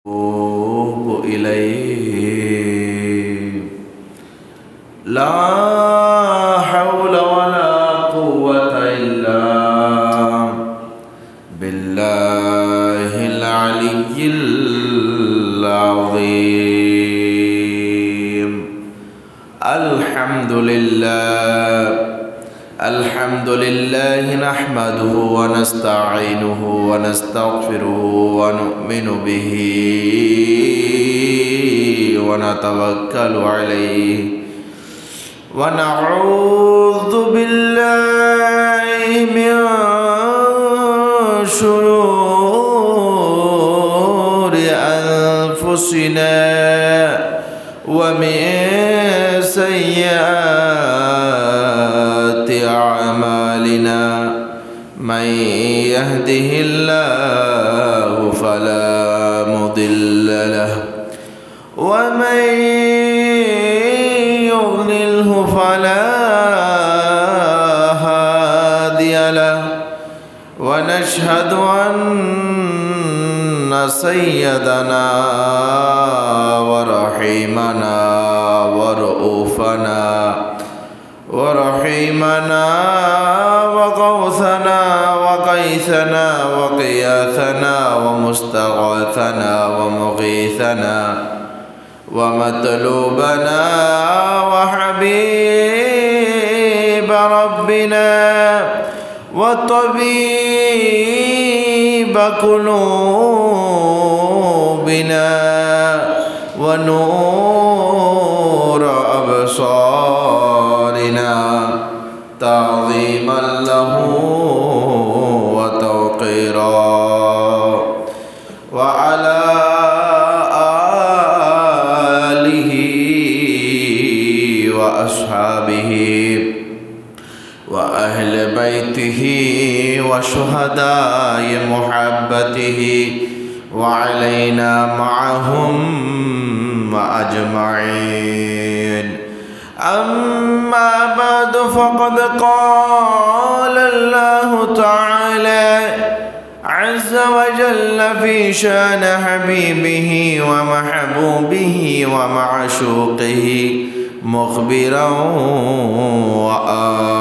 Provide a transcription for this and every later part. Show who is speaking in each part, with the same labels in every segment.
Speaker 1: أتوب إليه لا حول ولا قوة إلا بالله العلي العظيم الحمد لله نحمده ونستعينه ونستغفره ونؤمن به ونتوكل عليه ونعوذ بالله من شرور أنفسنا ومن سيئات أعمالنا من يهده الله فلا مضل له ومن يضلله فلا هادي له ونشهد أن سيدنا ورحيمنا ورحيمنا وغوثنا وقيثنا وقياثنا ومستغاثنا ومغيثنا ومطلوبنا وحبيب ربنا وطبيب قلوبنا ونور أبصارنا تعظيما له وتوقيرا وعلى آله وأصحابه وأهل بيته وشهداء محبته وعلينا معهم أجمعين أما بعد فقد قال الله تعالى عز وجل في شان حبيبه ومحبوبه ومعشوقه مخبرا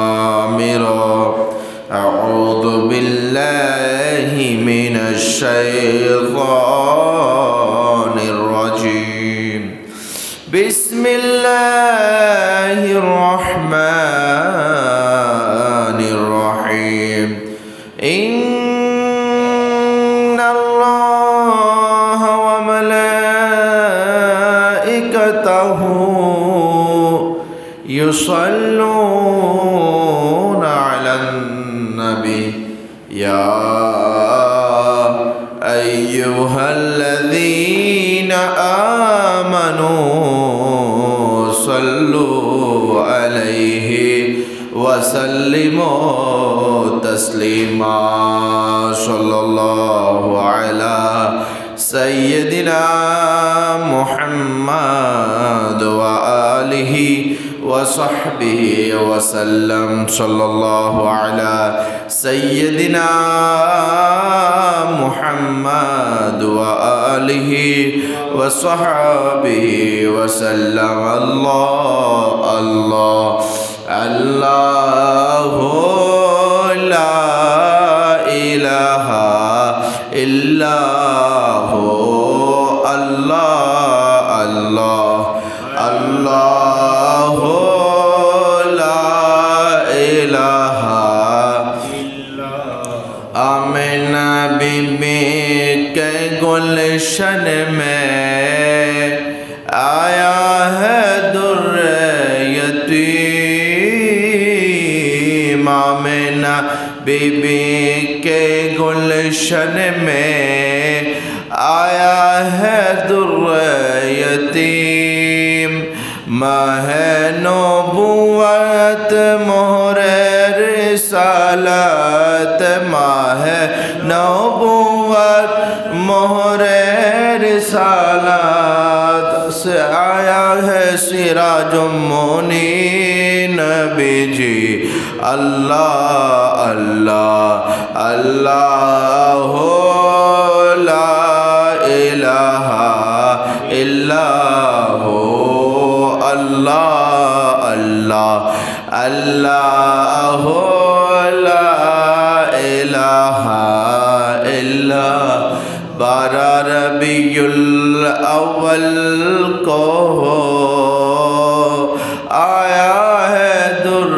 Speaker 1: وآمرا أعوذ بالله من الشيطان الرجيم بسم الله الرحمن الرحيم إن الله وملائكته يصلون على النبي يا أيها الذين آمنوا صلوا عليه وسلموا تسليما صلى الله على سيدنا محمد وآله وصحبه وسلم صلى الله على سيدنا محمد وآله وصحبه وسلم الله الله الله لا إله إلا هو الله الله الله لا إله إلا آمنا बीबी के गुलशन में आया है दुर्रे यतीम आमिना बीबी के गुलशन में आया है दुर्रे यतीम माह नबुव्वत मोहरे रिसालत माह नबुव्वत मोहरे रिसालत से आया है सिराजुम मुनीर नबी जी अल्लाह अल्लाह अल्लाह ला इलाहा إلا هو الله الله الله لا إله إلا بارہ ربیع الاول کو آیا ہے در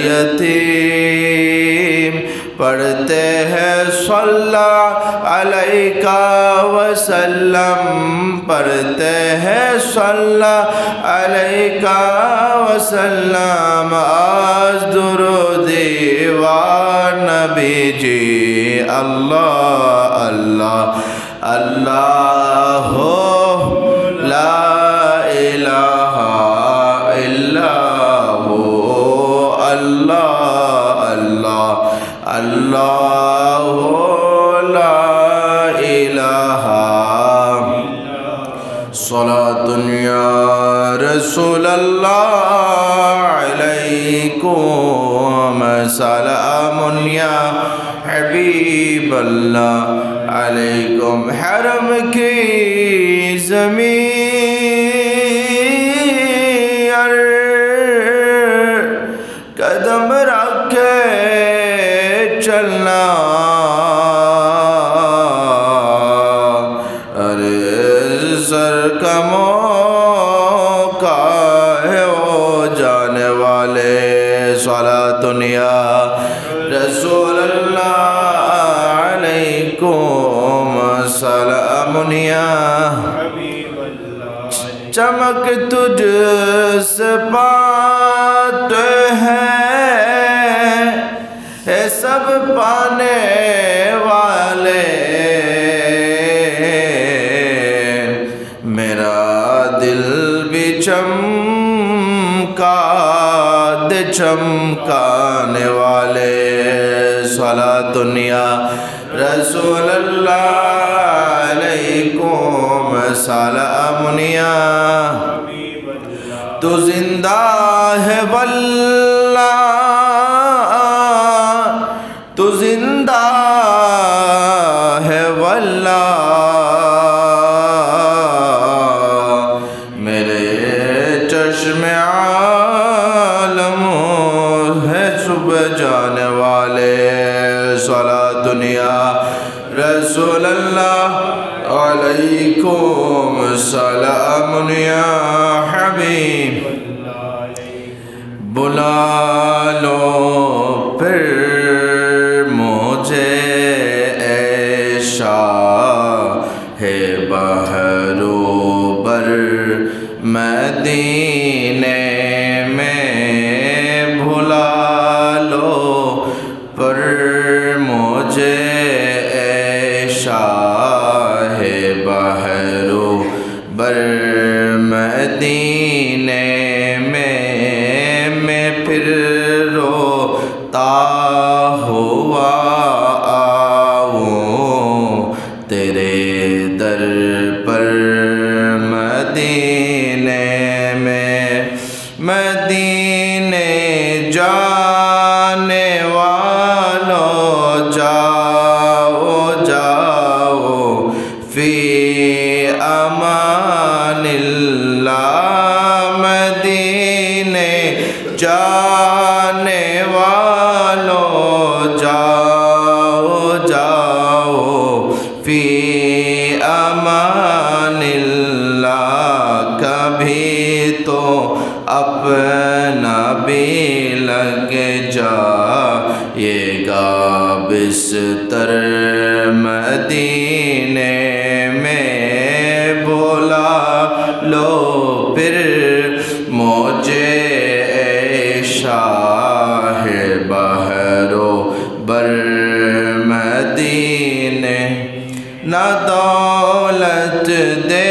Speaker 1: یتیم پڑھتے ہیں صلی علیہ وسلم پڑھتے ہیں صلی علیہ وسلم آج درود و نبی جی اللہ اللہ اللہ لا الہ الا ہو اللہ اللہ اللہ لا الہ صلاۃ یا رسول اللہ علیکم سلام یا حبیب اللہ علیکم حرم کی زمین قدم رکھ کے چلنا ارے سر کا موقع ہے وہ جانے والے صلاۃ یا رسول اللہ علیکم سلام یا چمک تجھ سے پاتے ہیں سب پانے والے میرا دل بھی چمکا دے چمکانے والے صلاۃ یا رسول اللہ علیکم سلام یا تو زندہ ہے واللہ تو زندہ ہے واللہ میرے چشم عالم ہے صبح جانے والے صلاۃ یا رسول اللہ علیکم سلام یا حبیب بلا لو پھر مجھے اے شاہ بحر و بر مدینے میں بھلا لو پر مجھے اے شاہ بحر و بر مدینے میں پھر روتا ہوا آؤں تیرے در پر مدینے میں مدینے جانے والوں جاؤ جاؤ فی امان اللہ مدینے جانے والوں جاؤ جاؤ فی امان اللہ کبھی تو اپنا بھی لگ جائے گا بستر مدینے میں بولا لو پھر مجھے اے شاہ بحر و بر مدینے نہ دولت دے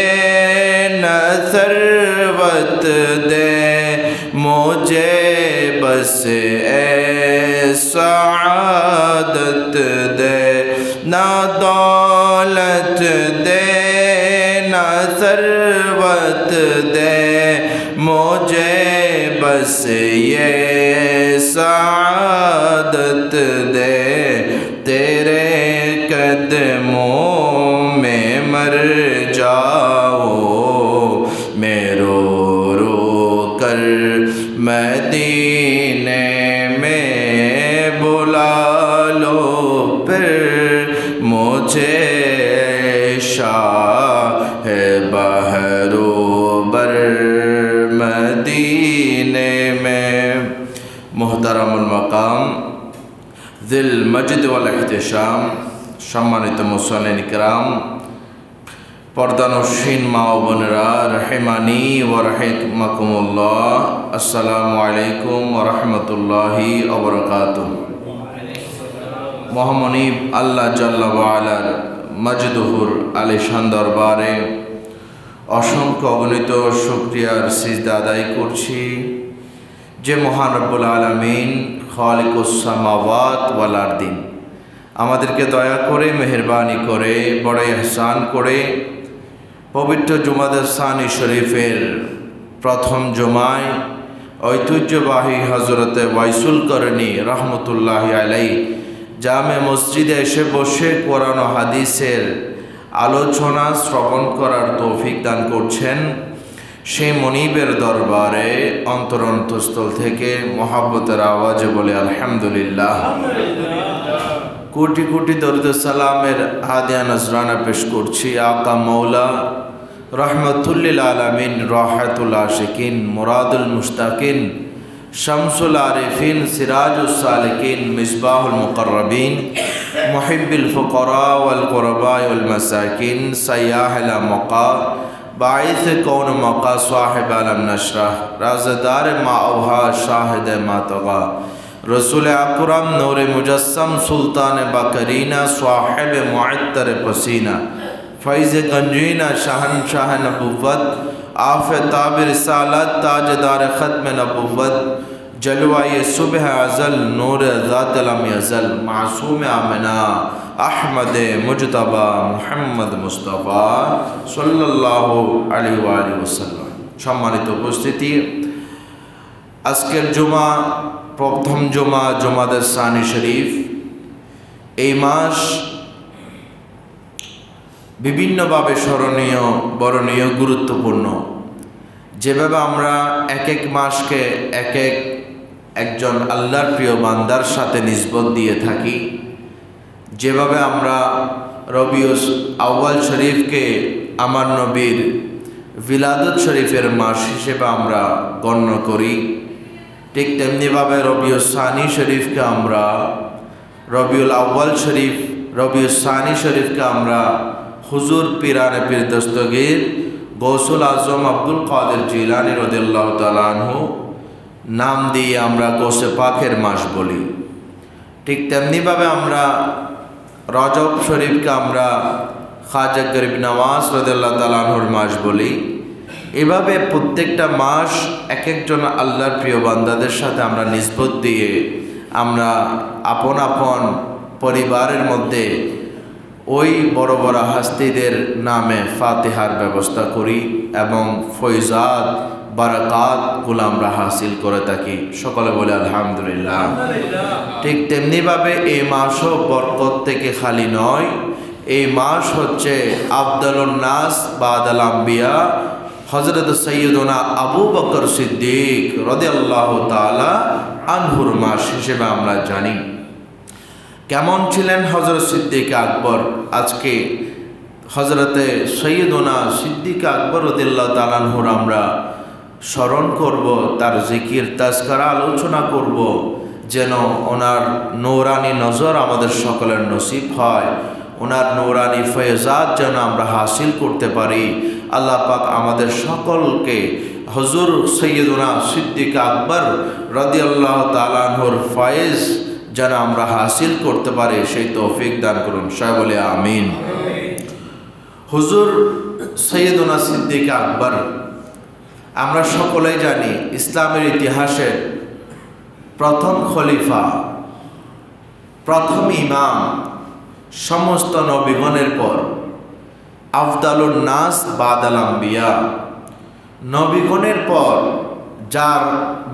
Speaker 1: نہ ثروت دے مجھے بس اے سعادت دے نہ دولت دے نہ ثروت دے مجھے بس یہ سعادت دے تیرے قدموں میں مر جا है बहरो बर मदीने में। मुहतरमुल मकाम दिल मजिद वल इहतिशाम सम्मानित मुसल्लिन किराम, पर्दानशीन मा ও বোনেরা, রহিমানি ওয়া রাহিমাকুমুল্লাহ, আসসালামু আলাইকুম ওয়া রাহমাতুল্লাহি ওয়া বারাকাতুহু। মহামনিব আল্লাহ জাল্লা ওয়া আলার মজদুহুর আলিশান দরবারে অসংখ্য অগণিত শুকরিয়ার সিজদা আদায় করছি যে মহান রব্বুল আলামিন খালিকুস সামাওয়াত ওয়াল আরদিন আমাদেরকে দয়া করে মেহেরবানি করে বড় ইহসান করে পবিত্র জুমাদের সানি শরীফের প্রথম জুমায় ঐতিহ্যবাহী হজরতে ওয়াইসুল করণী রহমতুল্লাহি আলাইহি জামে মসজিদে এসে বসে কোরআন ও হাদিসের আলোচনা শ্রবণ করার তৌফিক দান করছেন। সেই মনিবের দরবারে অন্তরন্তস্থল থেকে মহাব্বতের আওয়াজে বলে আলহামদুলিল্লাহ। কোটি কোটি দরুদ সালামের হাদিয়া নজরানা পেশ করছি আকা মৌলা রহমতুল্লিল আলামিন, রাহাতুল আশিকিন, মুরাদুল মুশতাকিন, শামসুল আরিফিন, সিরাজুস সালিকিন, মিসবাহুল মুকররবিন, মুহিব্বিল ফুকরা ওয়াল কুরবা ওয়াল মাসাকিন, সাইয়াহুল মকা, বাঈস কৌন মকা, সাহিব আলম নশরাহ, রাজদার মাওহা, শাহিদ মাতগা, रसूल अकरम नूर मुजस्सम, सुल्तान बकरीना, साहिब मुअत्तर पसीना, फैज़ गंजीना, शहनशाह नबुव्वत, आफ़ताब रिसालत, ताजदार ख़त्म नबुव्वत, जलवाए सुबह अज़ल, नूर ज़ात लम यज़ल, मासूम आमिना अहमद मुजतबा मुहम्मद मुस्तफ़ा सल्लल्लाहु अलैहि वसल्लम। सम्मानित उपस्थिति, আজকের জুমা প্রথম জুমা, জুমাদের সানি শরীফ। এই মাস বিভিন্নভাবে স্মরণীয়, বরণীয়, গুরুত্বপূর্ণ। যেভাবে আমরা এক এক মাসকে একজন আল্লাহর প্রিয় বান্দার সাথে নিসবত দিয়ে থাকি, যেভাবে আমরা রবিউল আউয়াল শরীফকে আমার নবীর বিলাদত শরীফের মাস হিসেবে আমরা গণ্য করি, ঠিক তেমনিভাবে রবিউল সানি শরীফকে আমরা রবিউল আউয়াল শরীফ, রবিউল সানি শরীফকে আমরা হুজুর পিরানে পীর দস্তগীর গৌসুল আজম আব্দুল কাদের জিলানী রাদিয়াল্লাহু তাআলা আনহু নাম দিয়ে আমরা গৌসে পাকের মাস বলি। ঠিক তেমনিভাবে আমরা রজব শরীফকে আমরা খাজা গরিব নওয়াজ রাদিয়াল্লাহু তাআলা আনহুর মাস বলি। এভাবে প্রত্যেকটা মাস এক একজন আল্লাহর প্রিয় বান্দাদের সাথে আমরা নিসবত দিয়ে আমরা আপন আপন পরিবারের মধ্যে ওই বড় বড় হাস্তিদের নামে ফাতিহার ব্যবস্থা করি এবং ফয়জাত বারাকাতগুলো আমরা হাসিল করে থাকি। সকলে বলে আলহামদুলিল্লাহ। ঠিক তেমনিভাবে এই মাসও বরকত থেকে খালি নয়। এই মাস হচ্ছে আফদালুন নাস বাদাল আম্বিয়া হযরত সৈয়দনা আবু বকর সিদ্দিক রাদিয়াল্লাহু তাআলা আনহুর মাস হিসেবে আমরা জানি। কেমন ছিলেন হযরত সিদ্দিক আকবর? আজকে হযরতে সৈয়দনা সিদ্দিক আকবর রাদিয়াল্লাহু তাআলা আনহুর আমরা স্মরণ করব, তার জিকির তাজকারা আলোচনা করব, যেন ওনার নূরানি নজর আমাদের সকলের নসিব হয়, ওনার নূরানি ফয়জাত যেন আমরা হাসিল করতে পারি। আল্লাহ পাক আমাদের সকলকে হুজুর সৈয়দনা সিদ্দিক আকবর রাদিয়াল্লাহু তাআলা আনহুর ফয়েজ যেন আমরা হাসিল করতে পারি, সেই তৌফিক দান করুন। সবাই বলে আমিন। হুজুর সৈয়দনা সিদ্দিক আকবর, আমরা সকলেই জানি ইসলামের ইতিহাসের প্রথম খলিফা, প্রথম ইমাম, সমস্ত নবীগণের পর আফদালুন নাস বাদাল আম্বিয়া, নবীগণের পর যার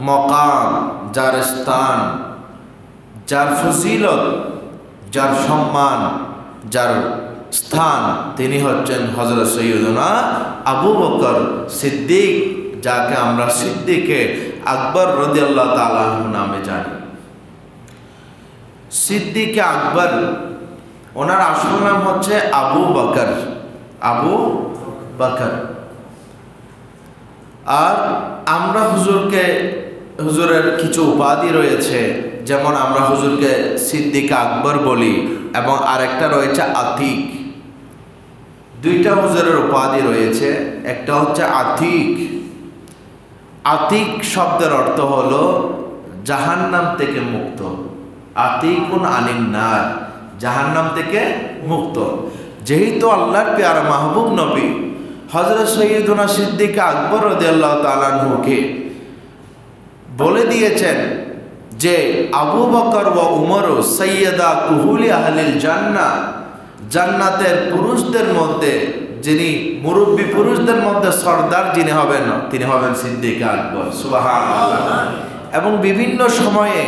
Speaker 1: মকাম, যার স্থান, যার ফজিলত, যার সম্মান, যার স্থান, তিনি হচ্ছেন হযরত সৈয়দনা আবু বকর সিদ্দিক, যাকে আমরা সিদ্দিকে আকবর রাদিয়াল্লাহু তাআলা আনহু নামে জানি। সিদ্দিকে আকবর, ওনার আসল নাম হচ্ছে আবু বকর। আবু বকর। আর আমরা হুজুরের কিছু উপাধি রয়েছে, যেমন আমরা হুজুরকে সিদ্দিক আকবর বলি এবং আরেকটা রয়েছে আতিক। দুইটা হুজুরের উপাধি রয়েছে, একটা হচ্ছে আতিক। আতিক শব্দের অর্থ হলো জাহান্নাম থেকে মুক্ত। আতিকুন আনিন নার, জাহান্নাম থেকে মুক্ত। যেহেতু আল্লাহর প্যারা মাহবুব নবী হযরত সৈয়দুনা সিদ্দিক আকবর রাদিয়াল্লাহু তাআলা আনহুকে বলে দিয়েছেন যে আবু বকর ওয়া উমর সাইয়্যিদা কুহুলি আহলিল জান্নাহ, জান্নাতের পুরুষদের মধ্যে যিনি মুরব্বী পুরুষদের মধ্যে সর্দার যিনি হবেন তিনি হবেন সিদ্দিক আকবর। সুবহানাল্লাহ। এবং বিভিন্ন সময়ে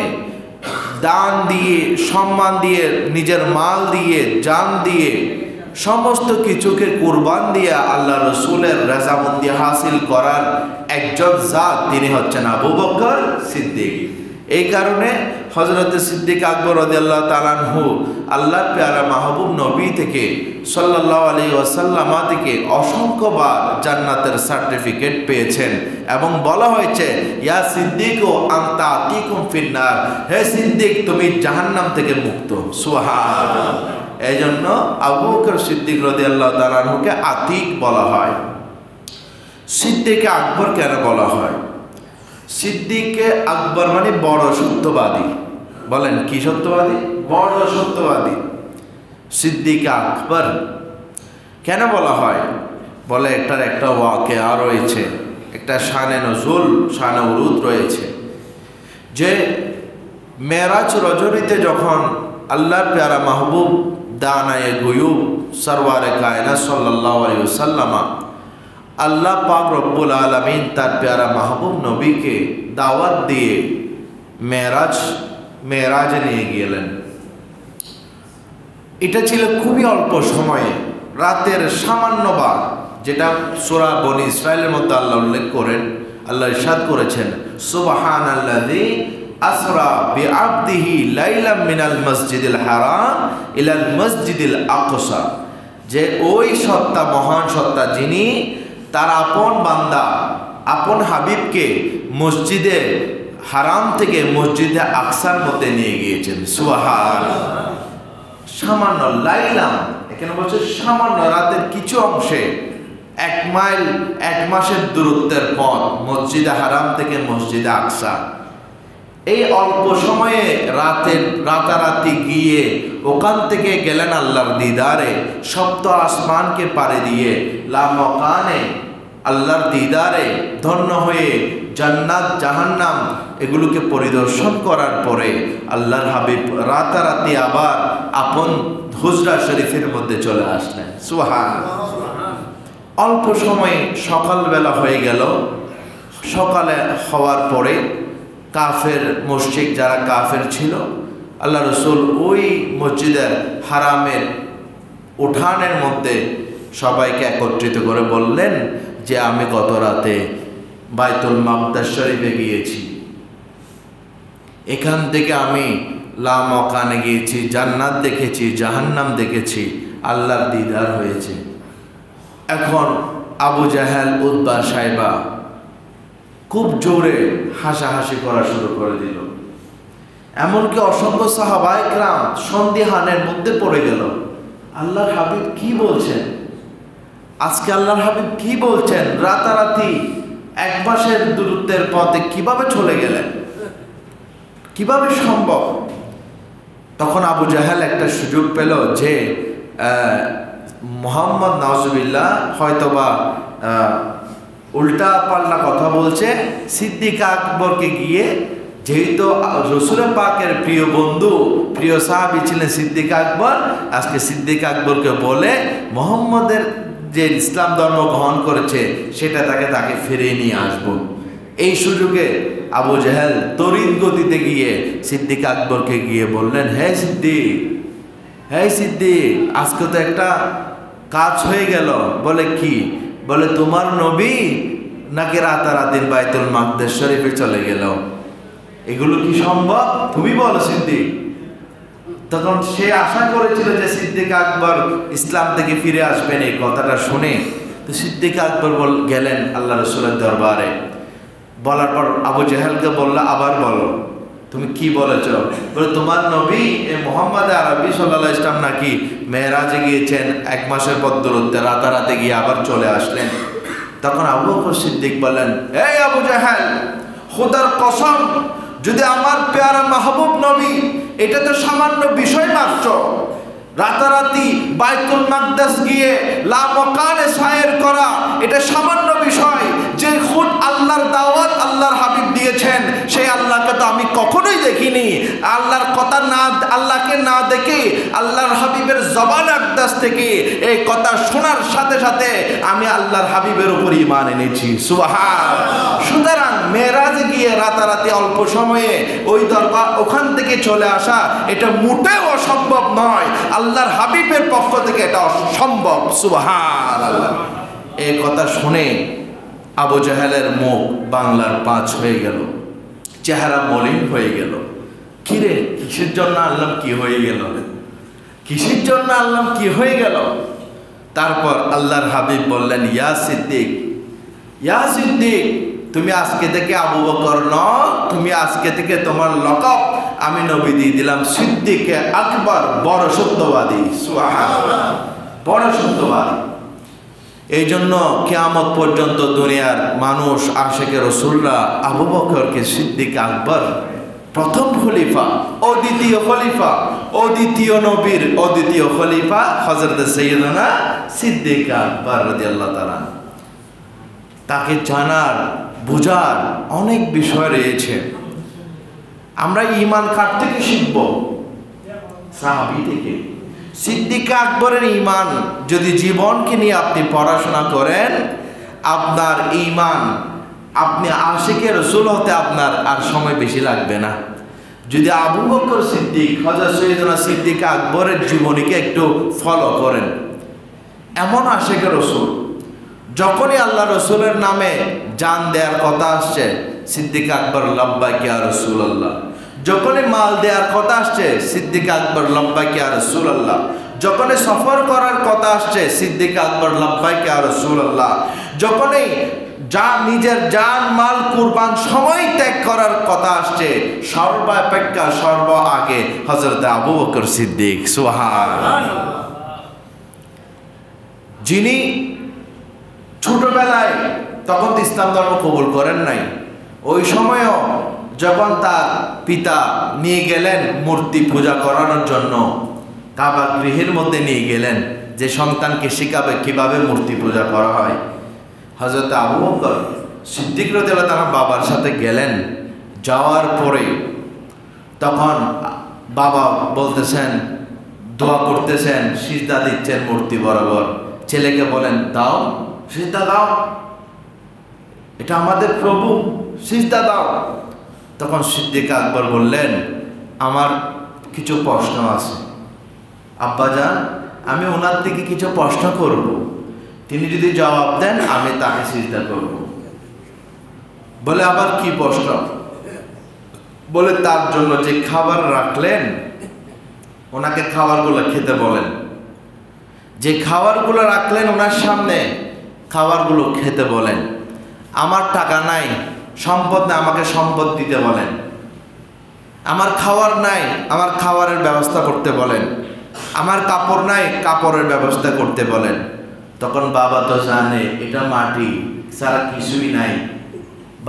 Speaker 1: দান দিয়ে, সম্মান দিয়ে, নিজের মাল দিয়ে, জান দিয়ে, সমস্ত কিছুকে কুরবান দিয়ে আল্লাহ রসুলের রেজামন্দি হাসিল করার একজন জাত তিনি হচ্ছেন আবু বকর সিদ্দিক। এই কারণে হযরত সিদ্দিক আকবর রাদিয়াল্লাহু তাআলা আনহু আল্লাহর প্যারা মাহবুব নবী থেকে সাল্লাল্লাহু আলাইহি ওয়াসাল্লাম থেকে অসংখ্যবার জান্নাতের সার্টিফিকেট পেয়েছেন এবং বলা হয়েছে ইয়া সিদ্দিক ও আনতা আতিকুম ফিন্নার, হে সিদ্দিক তুমি জাহান্নাম থেকে মুক্ত। সুবহানাল্লাহ। এই জন্য আবু বকর সিদ্দিক রাদিয়াল্লাহু তাআলা আনহুকে আতিক বলা হয়। সিদ্দিক আকবর কেন বলা হয়? সিদ্দিকে আকবর মানে বড় সত্যবাদী। বলেন কি সত্যবাদী? বড় সত্যবাদী। সিদ্দিক আকবর কেন বলা হয়? বলে একটার একটা ওয়াকিয়া রয়েছে, একটা শানে নজুল, শানে উরুদ রয়েছে যে মেরাজ রজনীতে যখন আল্লাহর প্যারা মাহবুব দানায়ে গুয়ুব সরওয়ারে কায়নাত সাল্লাল্লাহু আলাইহি ওয়াসাল্লাম আল্লাহ পাক রব্বুল আলামিন তার প্যারা মাহবুব নবীকে দাওয়াত দিয়ে মেরাজে নিয়ে গেলেন। এটা ছিল খুবই অল্প সময়ে, রাতের সামান্য ভাগ, যেটা সূরা বনী ইসরাইলের মধ্যে আল্লাহ উল্লেখ করেন। আল্লাহ ইরশাদ করেছেন সুবহানাল্লাযী আসরা বিআবদিহি লাইলাম মিনাল মসজিদিল হারাম ইলাল মসজিদিল আকসা, যে ওই সত্তা, মহান সত্তা যিনি তার আপন বান্দা, আপন হাবিবকে মসজিদে হারাম থেকে মসজিদে আকসার মধ্যে নিয়ে গিয়েছেন। সুবহানাল্লাহ। সামান্য লাইলাম, এখানে বলছে সামান্য রাতের কিছু অংশে, 1 মাইল 1 মাসের দূরত্বের পথ মসজিদে হারাম থেকে মসজিদে আকসা। এই অল্প সময়ে রাতারাতি গিয়ে ওখান থেকে গেলেন আল্লাহর দিদারে, সপ্ত আসমানকে পাড়ি দিয়ে লামকানে আল্লাহর দিদারে ধন্য হয়ে জান্নাত জাহান্নাম এগুলোকে পরিদর্শন করার পরে আল্লাহর হাবিব রাতারাতি আবার আপন হুজরা শরীফের মধ্যে চলে আসলেন। সুবহানাল্লাহ। অল্প সময়ে সকালবেলা হয়ে গেল। সকালে হওয়ার পরে কাফের মুশরিক যারা কাফের ছিল, আল্লাহ রসুল ওই মসজিদের হারামের উঠানের মধ্যে সবাইকে একত্রিত করে বললেন যে আমি গত রাতে বাইতুল মাকদাস শরীফে গিয়েছি, এখান থেকে আমি লামকানে গিয়েছি, জান্নাত দেখেছি, জাহান্নাম দেখেছি, আল্লাহর দিদার হয়েছে। এখন আবু জাহেল, উতবা, সাইবা খুব জোরে হাসাহাসি করা শুরু করে দিল। এমনকি অসংখ্য সাহাবায়ে কেরাম সন্দিহানের মধ্যে পড়ে গেল। আল্লাহর হাবিব কি বলছেন আজকে? আল্লাহর হাবিব কি বলছেন? রাতারাতি 1 মাসের দূরত্বের পথে কিভাবে চলে গেলেন? কিভাবে সম্ভব? তখন আবু জাহেল একটা সুযোগ পেল যে মুহাম্মদ নাউজুবিল্লাহ হয়তোবা উল্টা পাল্টা কথা বলছে। সিদ্দিক আকবরকে গিয়ে, যেহেতু রসুল পাকের প্রিয় বন্ধু, প্রিয় সাহাবী ছিলেন সিদ্দিক আকবর, আজকে সিদ্দিক আকবরকে বলে মুহাম্মদের যে ইসলাম ধর্ম গ্রহণ করেছে সেটা তাকে ফিরিয়ে নিয়ে আসবো। এই সুযোগে আবু জাহেল তড়িৎ গতিতে গিয়ে সিদ্দিক আকবরকে গিয়ে বললেন, হে সিদ্দিক, আজকে তো একটা কাজ হয়ে গেল। বলে কি? বলে তোমার নবী নাকি রাতারাতি বাইতুল মাকদাস শরীফে চলে গেল। এগুলো কি সম্ভব? তুমি বলো সিদ্দিক। তখন সে আশা করেছিল যে সিদ্দিক আকবর ইসলাম থেকে ফিরে আসবেন। এই কথাটা শুনে তো সিদ্দিক আকবর গেলেন আল্লাহ রসুলের দরবারে। বলার পর আবু জেহেলকে বলল, আবার বলো তুমি কি বলেছ? বলে তোমার নবী মোহাম্মদ আরবি সাল্লাল্লাহু আলাইহি ওয়াসাল্লাম নাকি মেরাজে গিয়েছেন, 1 মাসের পর দূরত্বে রাতারাতে গিয়ে আবার চলে আসলেন। তখন আবু বকর সিদ্দিক বললেন, এই আবু জেহেল, খোদার কসম, যদি আমার প্যারা মাহবুব নবী, এটা তো সামান্য বিষয় মাত্র। রাতারাতি বাইতুল মাকদাস গিয়ে লা মাকানে সায়ের করা এটা সামান্য বিষয়। যে খুদ আল্লাহর দাওয়াত আল্লাহর হাবিব দিয়েছেন, সেই আল্লাহকে তো আমি কখনোই দেখিনি। আল্লাহর কথা না, আল্লাহকে না দেখে আল্লাহর হাবিবের জবান আকদাস থেকে এই কথা শোনার সাথে সাথে আমি আল্লাহর হাবিবের উপর ঈমান এনেছি। সুবহানাল্লাহ। সুতরাং মেরাজে গিয়ে রাতারাতি অল্প সময়ে ওই দরবার ওখান থেকে চলে আসা এটা মোটেও অসম্ভব নয়। আল্লাহর হাবিবের পক্ষ থেকে এটা সম্ভব। সুবহানাল্লাহ। এই কথা শুনে আবু জাহেলের মুখ বাংলার 5 হয়ে গেল, চেহারা মলিন হয়ে গেল। কিরে, কিসের জন্য আল্লাহ কি হয়ে গেল? কিসের জন্য আল্লাহ কি হয়ে গেল? তারপর আল্লাহর হাবিব বললেন, ইয়া সিদ্দিক, ইয়া সিদ্দিক, তুমি আজকে থেকে আবু বকর নও, তুমি আজকে থেকে তোমার লকব আমি নবী দিয়ে দিলাম সিদ্দিকে আকবর, বড় সত্যবাদী। সুবহানাল্লাহ। বড় সত্যবাদী। এই জন্য কিয়ামত পর্যন্ত দুনিয়ার মানুষ আশিকে রাসূলরা আবু বকরকে সিদ্দিক আকবর, প্রথম খলিফা, অদ্বিতীয় খলিফা, অদ্বিতীয় নবীর অদ্বিতীয় খলিফা হযরত সাইয়্যিদুনা সিদ্দিক আকবর রাদিয়াল্লাহু তাআলা। তাকে জানার বুঝার অনেক বিষয় রয়েছে। আমরা ঈমান কার থেকে শিখব? সাহাবী থেকে। সিদ্দিক আকবরের ঈমান যদি জীবনকে নিয়ে আপনি পড়াশোনা করেন, আপনার ঈমান, আপনি আশিকে রাসূল হতে আপনার আর সময় বেশি লাগবে না। যদি আবু বকর সিদ্দিক, হযরত সাইয়্যিদুনা সিদ্দিক আকবরের জীবনীকে একটু ফলো করেন, এমন আশিকে রাসূল, যখনই আল্লাহ রসুলের নামে জান দেওয়ার কথা আসছে, সিদ্দিক আকবর লাব্বাইক ইয়া রাসূলুল্লাহ। যখনই মাল দেওয়ার কথা আসছে, সিদ্দিক আকবর লাব্বাইক ইয়া রাসূলুল্লাহ। যখনই সফর করার কথা আসছে, সিদ্দিক আকবর লাব্বাইক ইয়া রাসূলুল্লাহ। যখনই নিজের জান মাল কুরবান সময় ত্যাগ করার কথা আসছে, সর্বাপেক্ষা সর্ব আগে হযরত আবু বকর সিদ্দিক। সুবহানাল্লাহ। যিনি ছোটবেলায় তখন ইসলাম ধর্ম কবুল করেন নাই, ওই সময়ও যখন তার পিতা নিয়ে গেলেন মূর্তি পূজা করানোর জন্য, কাবা গৃহের মধ্যে নিয়ে গেলেন যে সন্তানকে শিখাবে কিভাবে মূর্তি পূজা করা হয়, হযরত আবু বকর সিদ্দিক রাদিয়াল্লাহু তাআলা বাবার সাথে গেলেন। যাওয়ার পরে তখন বাবা বলতেছেন, দোয়া করতেছেন, সিজদা দিচ্ছেন মূর্তি বরাবর। ছেলেকে বলেন, দাও, সিজদা দাও, এটা আমাদের প্রভু, সিজদা দাও। তখন সিদ্দিক আকবর বললেন, আমার কিছু প্রশ্ন আছে আব্বাজান, আমি ওনার থেকে কিছু প্রশ্ন করব, তিনি যদি জবাব দেন আমি তাকে সিজদা করব। বলে, আবার কি প্রশ্ন? বলে, তার জন্য যে খাবার রাখলেন ওনাকে খাবারগুলো খেতে বলেন, যে খাবারগুলো রাখলেন ওনার সামনে খাবারগুলো খেতে বলেন। আমার টাকা নাই, সম্পদ নাই, আমাকে সম্পদ দিতে বলেন। আমার খাবার নাই, আমার খাবারের ব্যবস্থা করতে বলেন। আমার কাপড় নাই, কাপড়ের ব্যবস্থা করতে বলেন। তখন বাবা তো জানে এটা মাটি ছাড়া কিছুই নাই,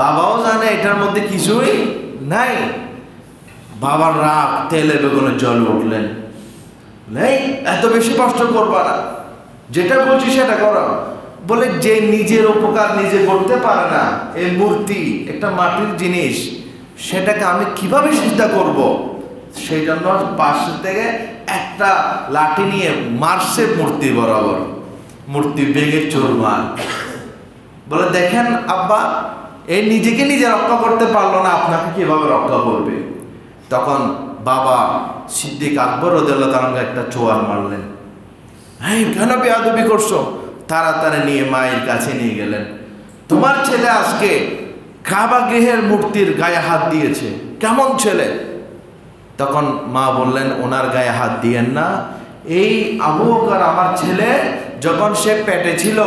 Speaker 1: বাবাও জানে এটার মধ্যে কিছুই নাই। বাবার রাগ তেলে বেগুনে জল উঠলেন, নেই এত বেশি কষ্ট করবা না, যেটা বলছি সেটা করো। বলে, যে নিজের উপকার নিজে করতে পারে না, এই মূর্তি একটা মাটির জিনিস, সেটাকে আমি কিভাবে সিজদা করব? সেই জন্য পাশে থেকে একটা লাঠি নিয়ে মারছে মূর্তি বরাবর, মূর্তি ভেঙে চুরমার। বলে, দেখেন আব্বা, এই নিজেকে নিজে রক্ষা করতে পারলো না, আপনাকে কিভাবে রক্ষা করবে? তখন বাবা সিদ্দিক আকবর রাদিয়াল্লাহু তাআলা একটা চোয়ার মারলেন। হ্যাঁ, কেন বেয়াদবি করছো? তাড়াতাড়ি নিয়ে মায়ের কাছে নিয়ে গেলেন। তোমার ছেলে আজকে কাবা গৃহের মূর্তির গায়ে হাত দিয়েছে, কেমন ছেলে? তখন মা বললেন, ওনার গায়ে হাত দিয়েন না। এই আবু বকর আমার ছেলে যখন সে পেটে ছিল,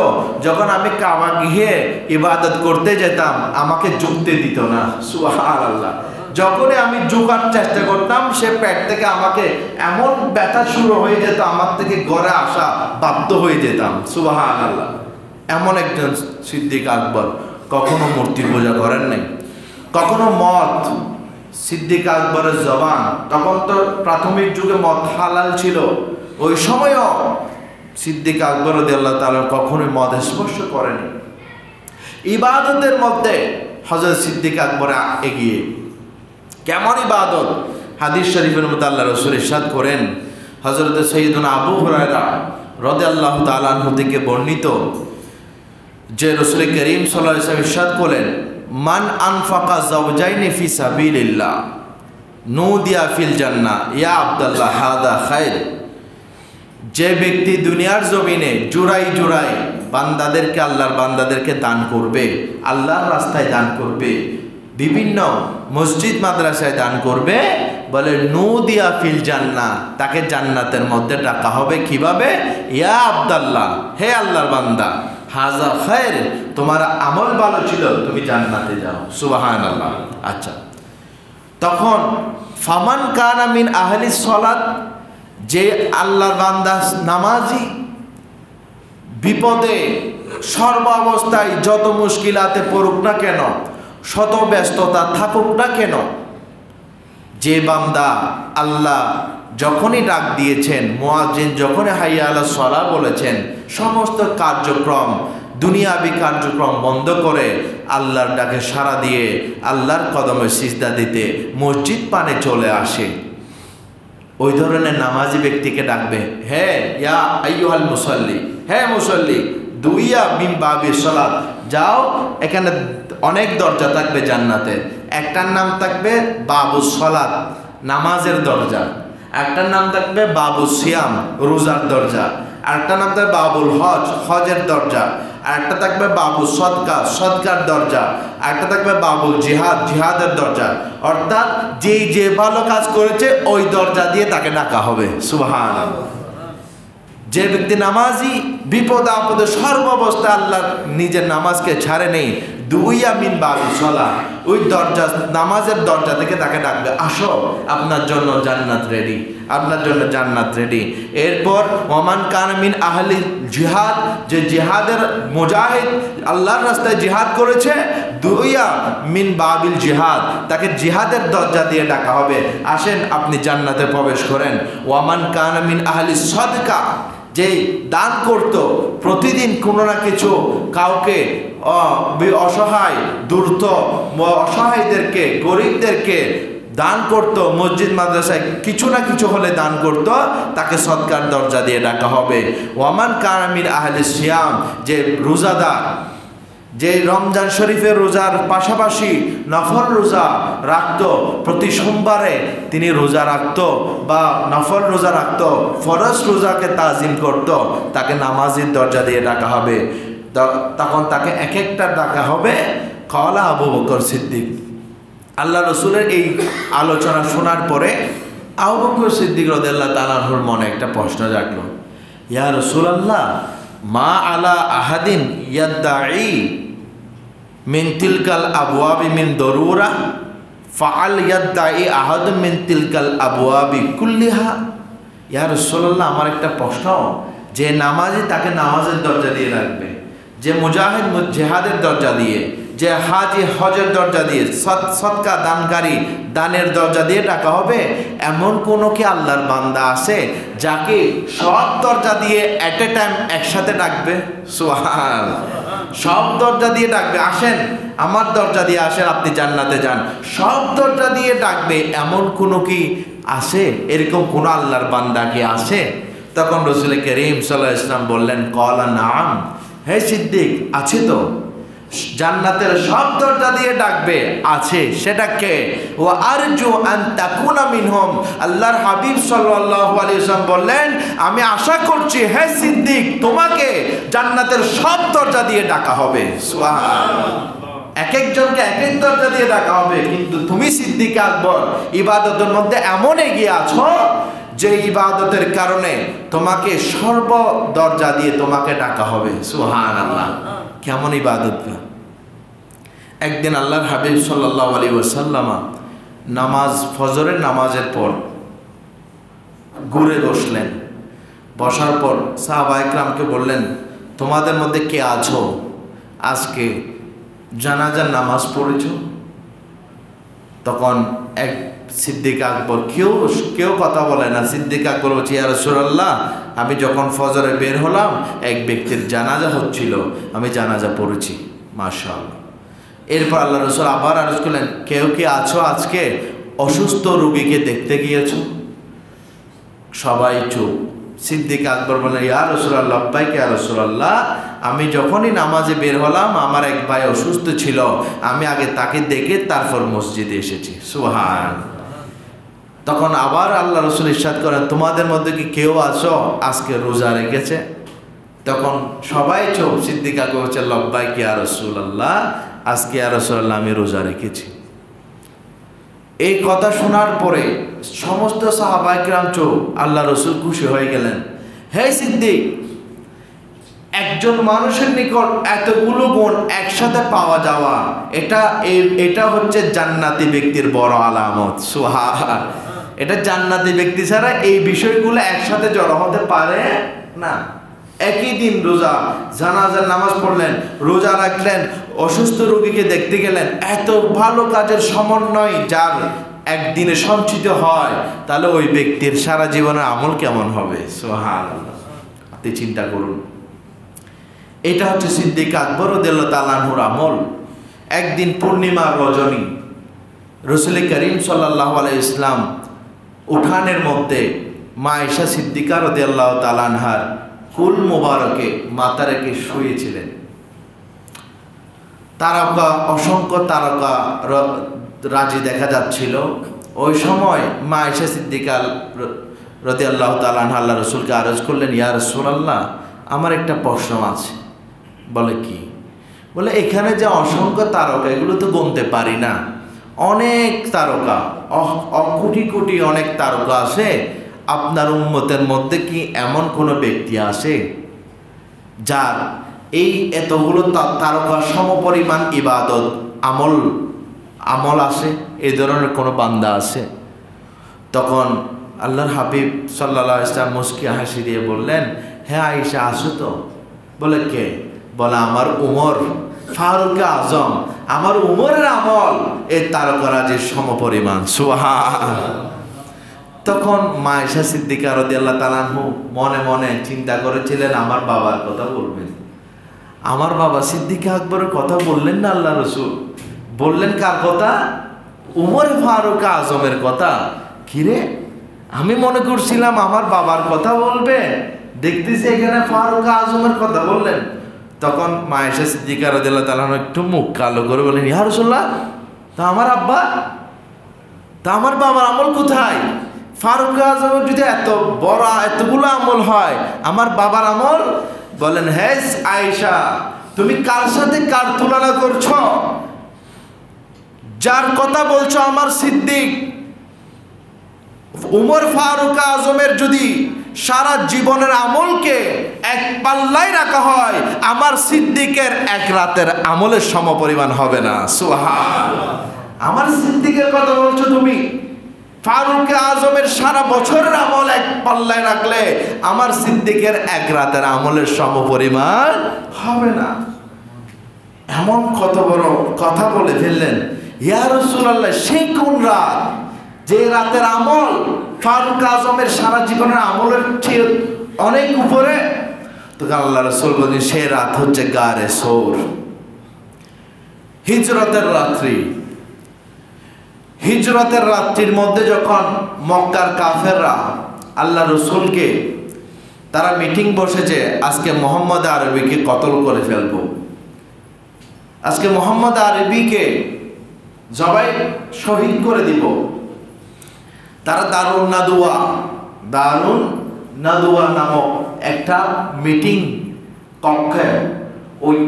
Speaker 1: যখন আমি কাবা গিয়ে ইবাদত করতে যেতাম, আমাকে ঝুঁকতে দিত না। সুবহানাল্লাহ। যখনই আমি ঝুঁকার চেষ্টা করতাম, সে পেট থেকে আমাকে এমন ব্যথা শুরু হয়ে যেত, আমার থেকে ঘরে আসা বাধ্য হয়ে যেতাম। সুবহানাল্লাহ। এমন একজন সিদ্দিক আকবর, কখনো মূর্তি পূজা করেন নাই, কখনো মদ। সিদ্দিক আকবরের জবান, তখন তো প্রাথমিক যুগে মদ হালাল ছিল, ওই সময়ও সিদ্দিক আকবর রাদিয়াল্লাহু তাআলা কখনোই মদ স্পর্শ করেনি। ইবাদতের মধ্যে হযরত সিদ্দিক আকবর এগিয়ে। কেমন ইবাদত? হাদিস শরীফের মধ্যে আল্লাহ রাসূল ইরশাদ করেন, হযরত সাইয়্যিদুনা আবু হুরায়রা রাদিয়াল্লাহু তাআলা আনহু থেকে বর্ণিত, যে রাসূল করিম সাল্লাল্লাহু আলাইহি ওয়াসাল্লাম ইরশাদ করেন, মান আনফাকা যাওজাইনি ফি সাবিলিল্লাহ নুদিয়া ফিল জান্নাহ ইয়া আব্দুল্লাহ হাদা খায়র। যে ব্যক্তি দুনিয়ার জমিনে জুড়াই জুড়াই বান্দাদেরকে, আল্লাহর বান্দাদেরকে দান করবে, আল্লাহর রাস্তায় দান করবে, বিভিন্ন মসজিদ মাদ্রাসায় দান করবে, বলে নুদিয়া ফিল জান্নাহ, তাকে জান্নাতের মধ্যে ডাকা হবে। কিভাবে? ইয়া আব্দুল্লাহ, হে আল্লাহর বান্দা, হাজা খায়র, তোমার আমল ভালো ছিল, তুমি জান্নাতে যাও। সুবহানাল্লাহ। আচ্ছা, তখন ফামান কানা মিন আহলিস সালাত, যে আল্লাহর বান্দা নামাজি, বিপদে সর্ব অবস্থায় যত মুশকিলাতে পড়ুক না কেন, শত ব্যস্ততা থাকুক না কেন, যে বান্দা আল্লাহ যখনই ডাক দিয়েছেন, মুয়াজ্জিন যখনই হাইয়া আলাস সালাহ বলেছেন, সমস্ত কার্যক্রম, দুনিয়াবি কার্যক্রম বন্ধ করে আল্লাহর ডাকে সাড়া দিয়ে আল্লাহর কদমে সিজদা দিতে মসজিদ পানে চলে আসে, ওই ধরনের নামাজি ব্যক্তিকে ডাকবে, হে ইয়া আইয়ুহাল মুসাল্লি, হে মুসাল্লি, দুইয়া মিন বাবিস সালাত, যাও, এখানে অনেক দরজা থাকবে জান্নাতে। একটার নাম থাকবে বাবুস সালাত, নামাজের দরজা, একটার নাম থাকবে বাবুস সিয়াম, রোজার দরজা, আরেকটা নাম থাকবে বাবুল হজ, হজের দরজা, আরেকটা থাকবে বাবুল সদকা, সদকার দরজা, আরেকটা থাকবে বাবুল জিহাদ, জিহাদের দরজা। অর্থাৎ যেই যে ভালো কাজ করেছে ওই দরজা দিয়ে তাকে ডাকা হবে। সুবহানাল্লাহ। যে ব্যক্তি নামাজি, বিপদ আপদে সর্বাবস্থা আল্লাহ নিজের নামাজকে ছাড়ে নেই, দুইয়া মিন বাবিস সালাহ, ওই দরজা, নামাজের দরজা থেকে তাকে ডাকবে, আসো, আপনার জন্য জান্নাত রেডি, আপনার জন্য জান্নাত রেডি। এরপর ওমান কানা মিন আহলি জিহাদ, যে জিহাদের মুজাহিদ, আল্লাহর রাস্তায় জিহাদ করেছে, দুইয়া মিন বাবিল জিহাদ, তাকে জিহাদের দরজা দিয়ে ডাকা হবে, আসেন আপনি জান্নাতে প্রবেশ করেন। ওয়ামান কানা মিন আহলি সাদকা, যে দান করত, প্রতিদিন কোনো না কিছু কাউকে, অসহায় দুর্ধ অসহায়দেরকে, গরিবদেরকে দান করত, মসজিদ মাদ্রাসায় কিছু না কিছু হলে দান করত, তাকে সদকার দরজা দিয়ে ডাকা হবে। ওয়ামান কানা মিন আহলি সিয়াম, যে রোজাদার, যে রমজান শরীফের রোজার পাশাপাশি নফল রোজা রাখত, প্রতি সোমবারে তিনি রোজা রাখত বা নফল রোজা রাখত, ফরজ রোজাকে তাজিম করত, তাকে নামাজের দরজা দিয়ে ডাকা হবে। তখন তাকে এক একটা ডাকা হবে। কওলা আবু বকর সিদ্দিক, আল্লাহ রসুলের এই আলোচনা শোনার পরে আবু বকর সিদ্দিক রাদিয়াল্লাহু তাআলা আনহুর মনে একটা প্রশ্ন জাগলো, ইয়া রাসূলুল্লাহ, মা আলা আহাদিন ইয়াদ্দাঈ মিন তিলকাল আবওয়াবি মিন দরুরা ফাআল ইয়াদ্দাঈ আহাদুম মিন তিলকাল আবওয়াবি কুল্লিহা। ইয়া রাসূলুল্লাহ, আমার একটা প্রশ্ন, যে নামাজি তাকে নামাজের দরজা দিয়ে রাখবে, যে মুজাহিদ জিহাদের দরজা দিয়ে, যে হাজি হজের দরজা দিয়ে, সদকা দানকারী দানের দরজা দিয়ে ডাকা হবে, এমন কোনো কি আল্লাহর বান্দা আছে যাকে সব দরজা দিয়ে এট এ টাইম একসাথে ডাকবে? সুবহানাল্লাহ। সব দরজা দিয়ে ডাকবে, আসেন আমার দরজা দিয়ে আসেন, আপনি জান্নাতে যান, সব দরজা দিয়ে ডাকবে, এমন কোনো কি আছে? এরকম কোনো আল্লাহর বান্দা কি আছে? তখন রাসূল করিম সাল্লাল্লাহু আলাইহি ওয়াসাল্লাম বললেন, ক্বালা নাআম, হে সিদ্দিক, আছে তো, জান্নাতের সব দরজা দিয়ে ডাকবে, আছে। সেটা কে? ওয়া আরজু আন তাকুনা মিনহুম, আল্লাহর হাবিব সাল্লাল্লাহু আলাইহি ওয়াসাল্লাম বললেন, আমি আশা করছি হে সিদ্দিক, তোমাকে জান্নাতের সব দরজা দিয়ে ডাকা হবে। সুবহানাল্লাহ। এক একজনকে এক এক দরজা দিয়ে ডাকা হবে, কিন্তু তুমি সিদ্দিক আকবর ইবাদতের মধ্যে এমন এগিয়ে আছো যে ইবাদতের কারণে তোমাকে সর্ব দরজা দিয়ে তোমাকে ডাকা হবে। সুবহানাল্লাহ, কেমন ইবাদত! একদিন আল্লাহর হাবিব সাল্লাল্লাহু আলাইহি ওয়াসাল্লাম নামাজ, ফজরের নামাজের পর ঘুরে বসলেন। বসার পর সাহাবায়ে কেরামকে বললেন, তোমাদের মধ্যে কে আছো আজকে জানাজার নামাজ পড়েছো? তখন এক সিদ্দিক আকবর, কেউ কথা বলে না। সিদ্দিক আকবর বলছে, ইয়া রাসূলুল্লাহ, আমি যখন ফজরে বের হলাম এক ব্যক্তির জানাজা হচ্ছিল, আমি জানাজা পড়েছি। মাশাআল্লাহ। এরপর আল্লাহ রাসূল আবার আরজ করলেন, কেউ কি আছো আজকে অসুস্থ রোগীকে দেখতে গিয়েছো? সবাই চুপ। সিদ্দিক আকবর বললেন, ইয়া রাসূলুল্লাহ, লাব্বাইক ইয়া রাসূলুল্লাহ, আমি যখনই নামাজে বের হলাম আমার এক ভাই অসুস্থ ছিল, আমি আগে তাকে দেখে তারপর মসজিদে এসেছি। সুবহানাল্লাহ। তখন আবার আল্লাহ রাসূল ইরশাদ করেন, তোমাদের মধ্যে কি কেউ আছো আজকে রোজা রেখেছে? তখন সবাই চুপ। সিদ্দিক আকবর বলছে, লাব্বাইক ইয়া রাসূলুল্লাহ, আজকে ইয়া রাসূলুল্লাহ আমি রোজা রেখেছি। এই কথা শোনার পরে সমস্ত সাহাবায়ে কেরাম চুপ। আল্লাহ রাসূল খুশি হয়ে গেলেন। হে সিদ্দিক, একজন মানুষের নিকট এতগুলো গুণ একসাথে পাওয়া যাওয়া, এটা হচ্ছে জান্নাতি ব্যক্তির বড় আলামত। সুবহানাল্লাহ। এটা জান্নাতি ব্যক্তি ছাড়া এই বিষয়গুলো একসাথে জড়ো হতে পারে না। একই দিন রোজা, জানাজার নামাজ পড়লেন, রোজা রাখলেন, অসুস্থ রোগীকে দেখতে গেলেন। এত ভালো কাজের সমন্বয় যার একদিনে সঞ্চিত হয়, তাহলে ওই ব্যক্তির সারা জীবনের আমল কেমন হবে? সুবহানাল্লাহ। আপনি চিন্তা করুন। এটা হচ্ছে সিদ্দিক আকবর রাদিয়াল্লাহু তাআলা আনহুর আমল। একদিন পূর্ণিমার রজনী রাসূল করিম সাল্লাল্লাহু আলাইহি ইসলাম উঠানের মধ্যে মা আয়েশা সিদ্দিকা রাদিয়াল্লাহু তাআলা আনহার কুল মোবারকে মাথা রেখে শুয়েছিলেন। তারকা, অসংখ্য তারকা রাজি দেখা যাচ্ছিল। ওই সময় মা আয়েশা সিদ্দিকা রাদিয়াল্লাহু তাআলা আনহা আল্লাহ রাসূলকে আরজ করলেন, ইয়া রাসূলুল্লাহ, আমার একটা প্রশ্ন আছে। বলে কি? বলে এখানে যে অসংখ্য তারকা, এগুলো তো গুনতে পারি না, অনেক তারকা, কোটি কোটি অনেক তারকা আছে, আপনার উম্মতের মধ্যে কি এমন কোনো ব্যক্তি আছে যার এই এতগুলো তারকা সমপরিমাণ ইবাদত আমল আছে? এই ধরনের কোনো বান্দা আছে? তখন আল্লাহর হাবিব সাল্লাল্লাহু আলাইহি ওয়াসাল্লাম মুস্কি হাসি দিয়ে বললেন, হ্যাঁ আয়েশা, আছো তো? বলে কে? বলে আমার উমর ফারুক আজম, আমার উমরের আমল এই তারকারাজির সমপরিমাণ। সুবহানাল্লাহ। তখন মা আয়েশা সিদ্দিকা রাদিয়াল্লাহু তাআলা আনহু মনে মনে চিন্তা করেছিলেন, আমার বাবার কথা বলবেন। আমার বাবা সিদ্দিক আকবরের কথা বললেন না আল্লাহ রাসূল, বললেন কার কথা? উমর ফারুক আজমের কথা। কিরে, আমি মনে করছিলাম আমার বাবার কথা বলবে, দেখতেছি এখানে ফারুক আজমের কথা বললেন। তখন মা আয়েশা সিদ্দিকা রাদিয়াল্লাহু তাআলা একটু মুখ কালো করে বলেন, ইয়া রাসূলুল্লাহ, তা আমার আব্বা, তা আমার বাবার আমল কোথায়? ফারুক আজমের যদি এত বড় এতগুলো আমল হয়, আমার বাবার আমল? বলেন, হ্যাঁ আয়েশা, তুমি কার সাথে কার তুলনা করছো? যার কথা বলছো আমার সিদ্দিক উমর ফারুক আজমের যদি সারা জীবনের আমলকে এক পাল্লায় রাখা হয়, আমার সিদ্দিকের এক রাতের আমলের সমপরিমাণ হবে না। সুবহানাল্লাহ। আমার সিদ্দিকের কথা বলছো তুমি? ফারুক আজমের সারা বছরের আমল এক পাল্লায় রাখলে আমার সিদ্দিকের এক রাতের আমলের সমপরিমাণ হবে না। এমন কত বড় কথা বলে ফেললেন। ইয়া রাসূলুল্লাহ, সেই কোন রাত যে রাতের আমল ফারুক আজমের সারা জীবনের আমলের চেয়ে অনেক উপরে? তখন আল্লাহ রাসূল বলেন, সেই রাত হচ্ছে গারে সৌর, হিজরতের রাত্রি। হিজরতের রাত্রির মধ্যে যখন মক্কার কাফেররা আল্লাহ রসুলকে, তারা মিটিং বসেছে, আজকে মোহাম্মদ আরবিকে কতল করে ফেলব, আজকে মোহাম্মদ আরবিকে জবাই শহীদ করে দিব। তারা দারুন নাদুয়া নামক একটা মিটিং কক্ষে,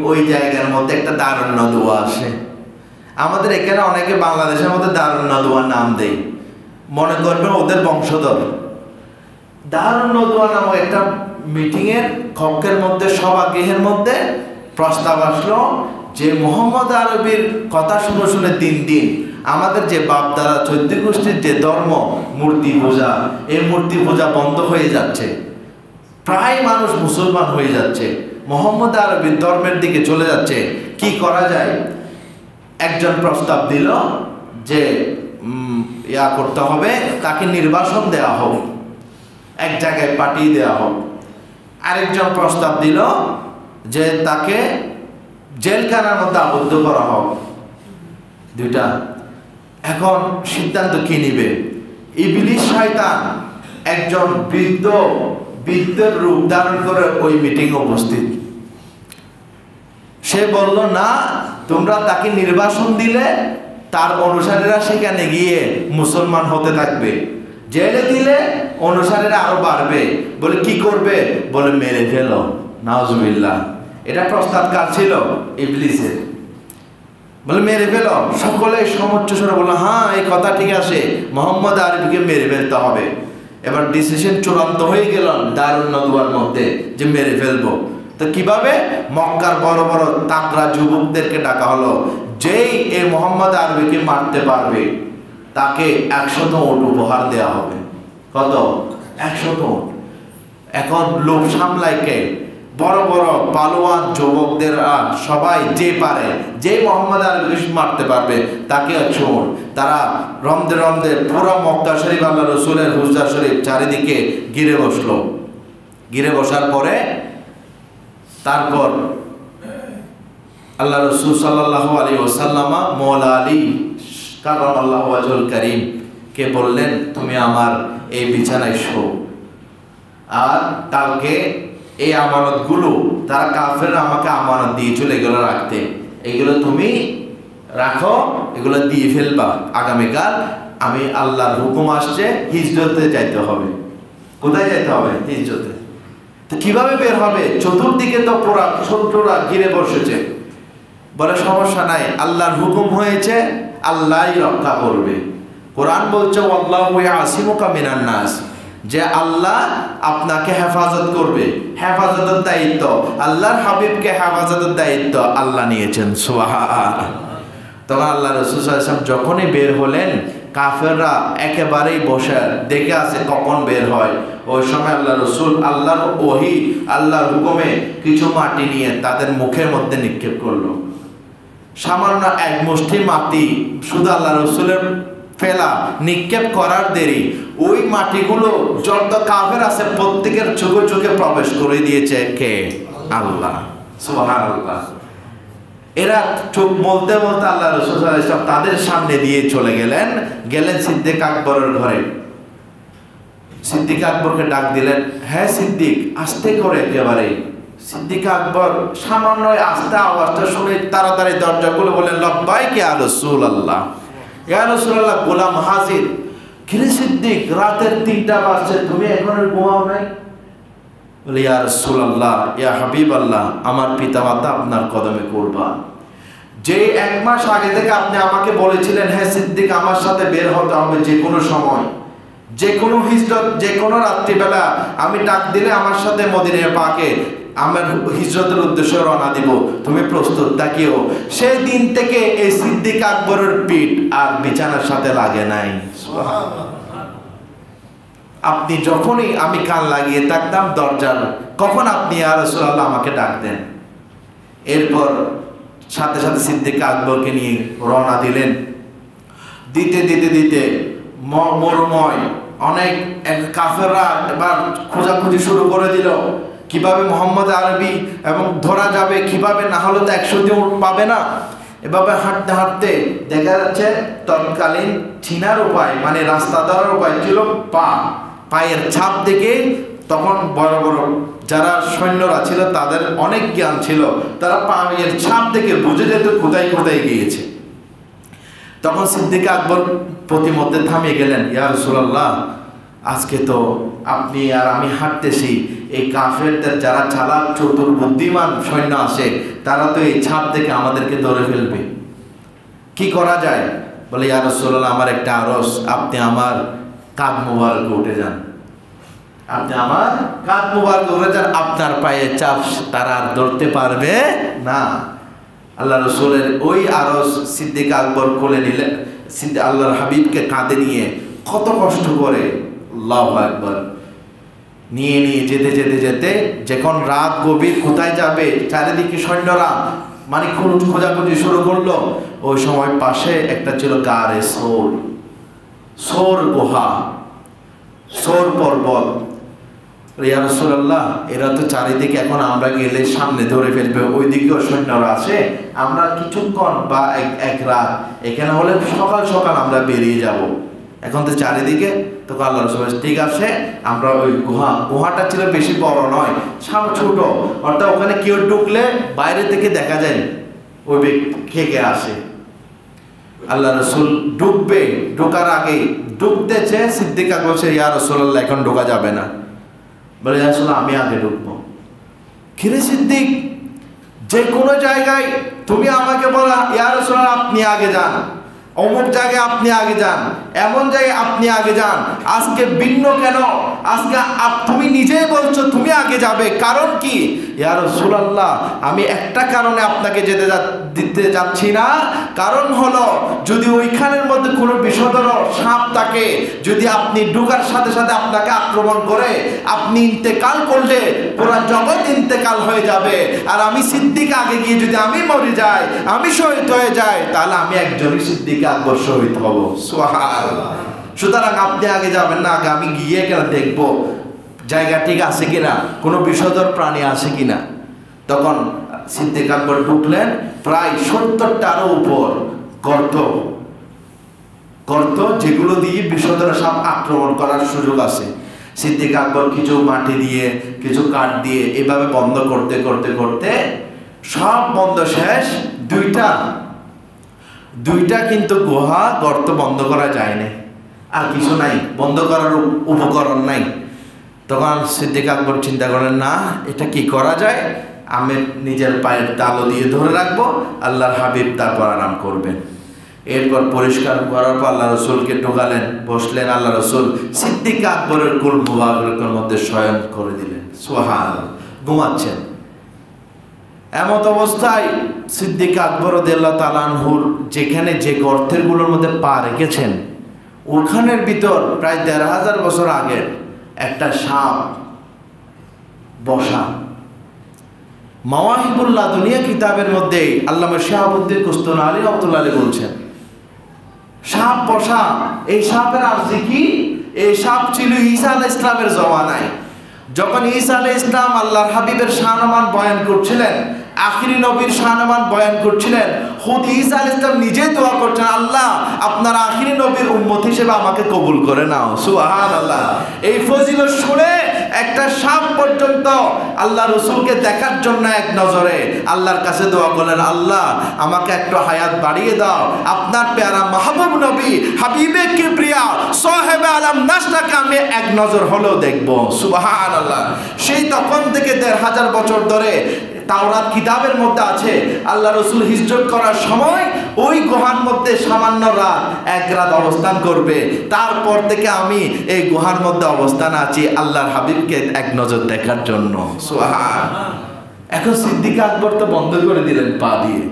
Speaker 1: ওই জায়গার মধ্যে একটা দারুন নাদুয়া আসে, আমাদের এখানে অনেকে বাংলাদেশের মধ্যে দারুন নদওয়ার নাম দেয়, মনে করবেন ওদের বংশধর। দারুন নদওয়া নামক একটা মিটিংয়ের কক্ষের মধ্যে, সভাগৃহের মধ্যে প্রস্তাব আসলো যে মোহাম্মদ আরবির কথা শুনে শুনে দিন দিন আমাদের যে বাপদাদা 14 গোষ্ঠীর যে ধর্ম মূর্তি পূজা, এই মূর্তি পূজা বন্ধ হয়ে যাচ্ছে, প্রায় মানুষ মুসলমান হয়ে যাচ্ছে, মোহাম্মদ আরবির ধর্মের দিকে চলে যাচ্ছে, কি করা যায়? একজন প্রস্তাব দিল যে ইয়া করতে হবে, তাকে নির্বাসন দেওয়া হোক, এক জায়গায় পাঠিয়ে দেওয়া হোক। আরেকজন প্রস্তাব দিল যে তাকে জেলখানার মধ্যে আবদ্ধ করা হোক। দুইটা। এখন সিদ্ধান্ত কি নিবে? ইবলিস শয়তান একজন বৃদ্ধের রূপ ধারণ করে ওই মিটিং উপস্থিত। সে বলল, না, তোমরা তাকে নির্বাসন দিলে তার অনুসারীরা সেখানে গিয়ে মুসলমান হতে থাকবে, জেলে দিলে অনুসারীরা আরো বাড়বে। বলে কি করবে? বলে মেরে ফেলো। নাউজুবিল্লাহ। এটা প্রস্তাব কার ছিল? ইবলিসের। বলে মেরে ফেলো। সকলে সমুচ্চ স্বরে বলল, হ্যাঁ, এই কথা ঠিক আছে, মোহাম্মদ আরবিকে মেরে ফেলতে হবে। এবার ডিসিশন চূড়ান্ত হয়ে গেল দারুন নদওয়ার মধ্যে যে মেরে ফেলবো। তো কিভাবে? মক্কার বড় বড় তাগড়া যুবকদেরকে ডাকা হলো, যেই এই মোহাম্মদ আরবিকে মারতে পারবে তাকে 100 উট উপহার দেওয়া হবে। কত? 100 উট। এখন লোক সামলায় কে? বড় বড় পালোয়ান যুবকদের সবাই যে পারে, যে মোহাম্মদ আরবিকে মারতে পারবে তাকে 100 উট। তারা রমদে রমদে পুরো মক্কা শরীফ, আল্লাহ রসুলের হুজরা শরীফ চারিদিকে ঘিরে বসলো। ঘিরে বসার পরে তারপর আল্লাহ রসুল সাল্লাল্লাহু আলাইহি ওয়াসাল্লাম মওলা আলী কারামাল্লাহু ওয়াজহুল কারীম কে বললেন, তুমি আমার এই বিছানায় শো, আর কালকে এই আমানতগুলো তারা কাফেররা আমাকে আমানত দিয়ে চলে গেল রাখতে, এগুলো তুমি রাখো, এগুলো দিয়ে ফেলবা। আগামীকাল আমি আল্লাহর হুকুম আসছে, হিজরতে যাইতে হবে। কোথায় যাইতে হবে? হিজরতে। তো কিভাবে বের হবে? চতুর্দিকে তো পুরা শত্রুরা ঘিরে বসেছে। বলে সমস্যা নাই, আল্লাহর হুকুম হয়েছে, আল্লাহই রক্ষা করবে। কোরআন বলছে আল্লাহু ইয়াসিমুকা মিনান নাস, যে আল্লাহ আপনাকে হেফাজত করবে। হেফাজতের দায়িত্ব আল্লাহর হাবিবকে হেফাজতের দায়িত্ব আল্লাহ নিয়েছেন। সুবহানাল্লাহ। তখন আল্লাহ রাসূল সাল্লাল্লাহু আলাইহি ওয়াসাল্লাম যখনই বের হলেন, কাফেররা একেবারেই বসে দেখে আছে কখন বের হয়। ওই সময় আল্লাহ রসুল আল্লাহর ওহী, আল্লাহর হুকুমে কিছু মাটি নিয়ে তাদের মুখের মধ্যে নিক্ষেপ করলো। সামান্য এক মুষ্টি মাটি শুধু আল্লাহ রসুলের ফেলা, নিক্ষেপ করার দেরি, ওই মাটিগুলো যত কাফের আছে প্রত্যেকের চোখে চোখে প্রবেশ করে দিয়েছে কে? আল্লাহ। সুবহানাল্লাহ। এরা চোখ বলতে বলতে আল্লাহ রাসূল সাল্লাল্লাহু আলাইহি ওয়াসাল্লাম তাদের সামনে দিয়ে চলে গেলেন সিদ্দিক আকবরের ঘরে। সিদ্দিক আকবরকে ডাক দিলেন, হ্যাঁ সিদ্দিক, আস্তে করে একেবারে। সিদ্দিক আকবর সামান্য আস্তে আওয়াজটা শুনে তাড়াতাড়ি দরজা খুলে বললেন, লব্বাইক ইয়া রাসূলুল্লাহ। ইয়া রাসূলুল্লাহ, গোলাম হাজির। কিরে সিদ্দিক, রাতের 3টা বাজছে, তুমি এখনো ঘুমাও নাই? বলে, ইয়া রাসূলুল্লাহ, ইয়া হাবিবাল্লাহ, আমার পিতামাতা আপনার কদমে কুরবান। যে 1 মাস আগে থেকে আপনি আমাকে বলেছিলেন, হ্যাঁ সিদ্দিক, আমার সাথে বের হতে হবে যে কোনো সময়, যে কোনো হিজরত, যে কোনো রাত্রিবেলা আমি ডাক দিলে আমার সাথে মদিনা পাকে আমার হিজরতের উদ্দেশ্যে রওনা দিব, তুমি প্রস্তুত থাকিও। সেই দিন থেকে এই সিদ্দিক আকবরের পিঠ আর বিছানার সাথে লাগে নাই। আপনি যখনই আমি কান লাগিয়ে থাকতাম দরজার, কখন আপনি ইয়া রাসূলুল্লাহ আমাকে ডাক দেন। এরপর সাথে সাথে সিদ্দিক আকবরকে নিয়ে রওনা দিলেন। দিতে দিতে দিতে মরুময় অনেক কাফেররা এবার খোঁজাখুঁজি শুরু করে দিল, কিভাবে মোহাম্মদ আরবি এবং ধরা যাবে, কিভাবে, না হলে তো 100 উট পাবে না। এভাবে হাঁটতে হাঁটতে দেখা যাচ্ছে তৎকালীন চিনার উপায়, মানে রাস্তা ধরার উপায় ছিল পায়ের ছাপ দেখে। তখন বড় বড় যারা সৈন্যরা ছিল তাদের অনেক জ্ঞান ছিল, তারা পায়ের ছাপ দেখে বুঝে যেত কোথায় কোথায় গিয়েছে। তখন সিদ্দিক আকবর প্রতিমধ্যে থামিয়ে গেলেন, ইয়া রাসূলুল্লাহ, আজকে তো আপনি আর আমি হাঁটতেছি, এই কাফেরদের যারা চালাক চতুর বুদ্ধিমান সৈন্য আসে, তারা তো এই ছাপ দেখে আমাদেরকে ধরে ফেলবে। কি করা যায়? বলে ইয়া রাসূলুল্লাহ, আমার একটা আরস, আপনি আমার কাঁধ মোবারক উঠে যান, আপনি আমার কাঁধ মোবারক উঠে যান, আপনার পায়ে চাপ তারা আর ধরতে পারবে না। আল্লাহ রসুলের ওই আরস সিদ্দিক আকবর কোলে নিলেন, আল্লাহর হাবিবকে কাঁধে নিয়ে কত কষ্ট করে, আল্লাহু আকবার, নিয়ে নিয়ে যেতে যেতে যেতে যখন রাত গভীর, কোথায় যাবে, চারিদিকে সৈন্যরা মানে খোঁজাখুঁজি শুরু করলো। ওই সময় পাশে একটা ছিল গারে সোর, সোর গুহা, সোর পর্বত। ইয়া রাসূলুল্লাহ, এরা তো চারিদিকে, এখন আমরা গেলে সামনে ধরে ফেলবে, ওইদিকেও সৈন্যরা আছে, আমরা কিছুক্ষণ বা এক রাত এখানে হলে সকাল সকাল আমরা বেরিয়ে যাব, এখন তো চারিদিকে। তো আল্লাহ রাসূল ঠিক আছে, আমরা ওই গুহাটা ছিল বেশি বড় নয়, ছোট, অর্থাৎ ওখানে কেউ ঢুকলে বাইরে থেকে দেখা যায় ওই ব্যক্তি খেকে আসে। আল্লাহ রাসূল ঢুকবে, ঢোকার আগে ঢুকতেছে, সিদ্দিক আকবর বলছে ইয়া রাসূলুল্লাহ, এখন ঢোকা যাবে না। বলে আসলে আমি আগে ঢুকবো। কিরে সিদ্দিক, যে কোনো জায়গায় তুমি আমাকে বলা ইয়া রাসূলুল্লাহ আপনি আগে যান, অমুক জায়গায় আপনি আগে যান, এমন জায়গায় আপনি আগে যান, আজকে ভিন্ন কেন? আজকে তুমি নিজেই বলছো তুমি আগে যাবে, কারণ কি? ইয়া রাসূলুল্লাহ, আমি একটা কারণে আপনাকে দিতে যাচ্ছি না, কারণ হলো যদি ওইখানের মধ্যে কোনো বিষধর সাপ থাকে, যদি আপনি ঢোকার সাথে সাথে আপনাকে আক্রমণ করে, আপনি ইন্তেকাল করলে পুরো জগৎ ইন্তেকাল হয়ে যাবে, আর আমি সিদ্দিক আগে গিয়ে যদি আমি মরে যাই, আমি শহীদ হয়ে যাই, তাহলে আমি একজনই সিদ্দিক আকবর শহীদ হব। সুবহানাল্লাহ। সুতরাং আপনি আগে যাবেন না, আগে আমি গিয়ে কেন দেখবো জায়গা ঠিক আছে কিনা, কোনো বিষধর প্রাণী আছে কিনা। তখন সিদ্দিক আকবর ঢুকলেন, প্রায় 70টারও উপর গর্ত, যেগুলো দিয়ে বিষধর সাপ আক্রমণ করার সুযোগ আছে। সিদ্দিক আকবর কিছু মাটি দিয়ে, কিছু কাঠ দিয়ে এভাবে বন্ধ করতে করতে করতে সব বন্ধ শেষ। দুইটা কিন্তু গর্ত বন্ধ করা যায় না, আর কিছু নাই, বন্ধ করার উপকরণ নাই। তখন সিদ্দিক আকবর চিন্তা করেন, না এটা কি করা যায়, আমি নিজের পায়ের তালু দিয়ে ধরে রাখবো, আল্লাহর হাবিব তারপর আরাম করবেন। এরপর পরিষ্কার করার পর আল্লাহ রসুলকে ঢোকালেন, বসলেন। আল্লাহ রসুল সিদ্দিক আকবরের কুল মুবারকের মধ্যে শয়ন করে দিলেন। সুবহানাল্লাহ, ঘুমাচ্ছেন। এমত অবস্থায় সিদ্দিক আকবর রাদিয়াল্লাহু তাআলা আনহুর যেখানে যে গর্তের গুলোর মধ্যে পা রেখেছেন, ওখানের ভিতর প্রায় ১৫০০ বছর আগের একটা সাপ বসা। মাওয়াহিবুল লাদুনিয়া কিতাবের মধ্যে আল্লামা শিহাবুদ্দিন কুস্তুলানী রাহমাতুল্লাহ আলাইহি বলছেন, সাপ বসা। এই সাপের আরজি কি? এই সাপ ছিল ঈসা আলাইহিস সালামের জমানায়, যখন ঈসা আলাইহিস সালাম আল্লাহর হাবিবের শানমান বয়ান করছিলেন, আখিরি নবীর শানমান বয়ান করছিলেন, খুদ ঈসা আলাইহিস সালাম নিজে দোয়া করছেন, আল্লাহ আপনার আখিরি নবীর উম্মত হিসেবে আমাকে কবুল করে নাও। সুবহানাল্লাহ। এই ফজিলত শুনে একটা সাপ পর্যন্ত আল্লাহ রসুলকে দেখার জন্য এক নজরে আল্লাহর কাছে দোয়া করলেন, আল্লাহ আমাকে একটু হায়াত বাড়িয়ে দাও, আপনার প্যারা মাহবুব নবী হাবিবে কিবরিয়া সাহেবে আলম নাসটাকে আমি এক নজর হলেও দেখবো। সুবহানাল্লাহ। সেই তখন থেকে ১৫০০ বছর ধরে তাওরাত কিতাবের মধ্যে আছে, আল্লাহ রসুল হিজরত করার সময় ওই গুহার মধ্যে সামান্য এক রাত অবস্থান করবে, তারপর থেকে আমি এই গুহার মধ্যে অবস্থান আছি আল্লাহর হাবিবকে এক নজর দেখার জন্য। সুবহানাল্লাহ। এখন সিদ্দিক আকবর তো বন্ধ করে দিলেন পা দিয়ে,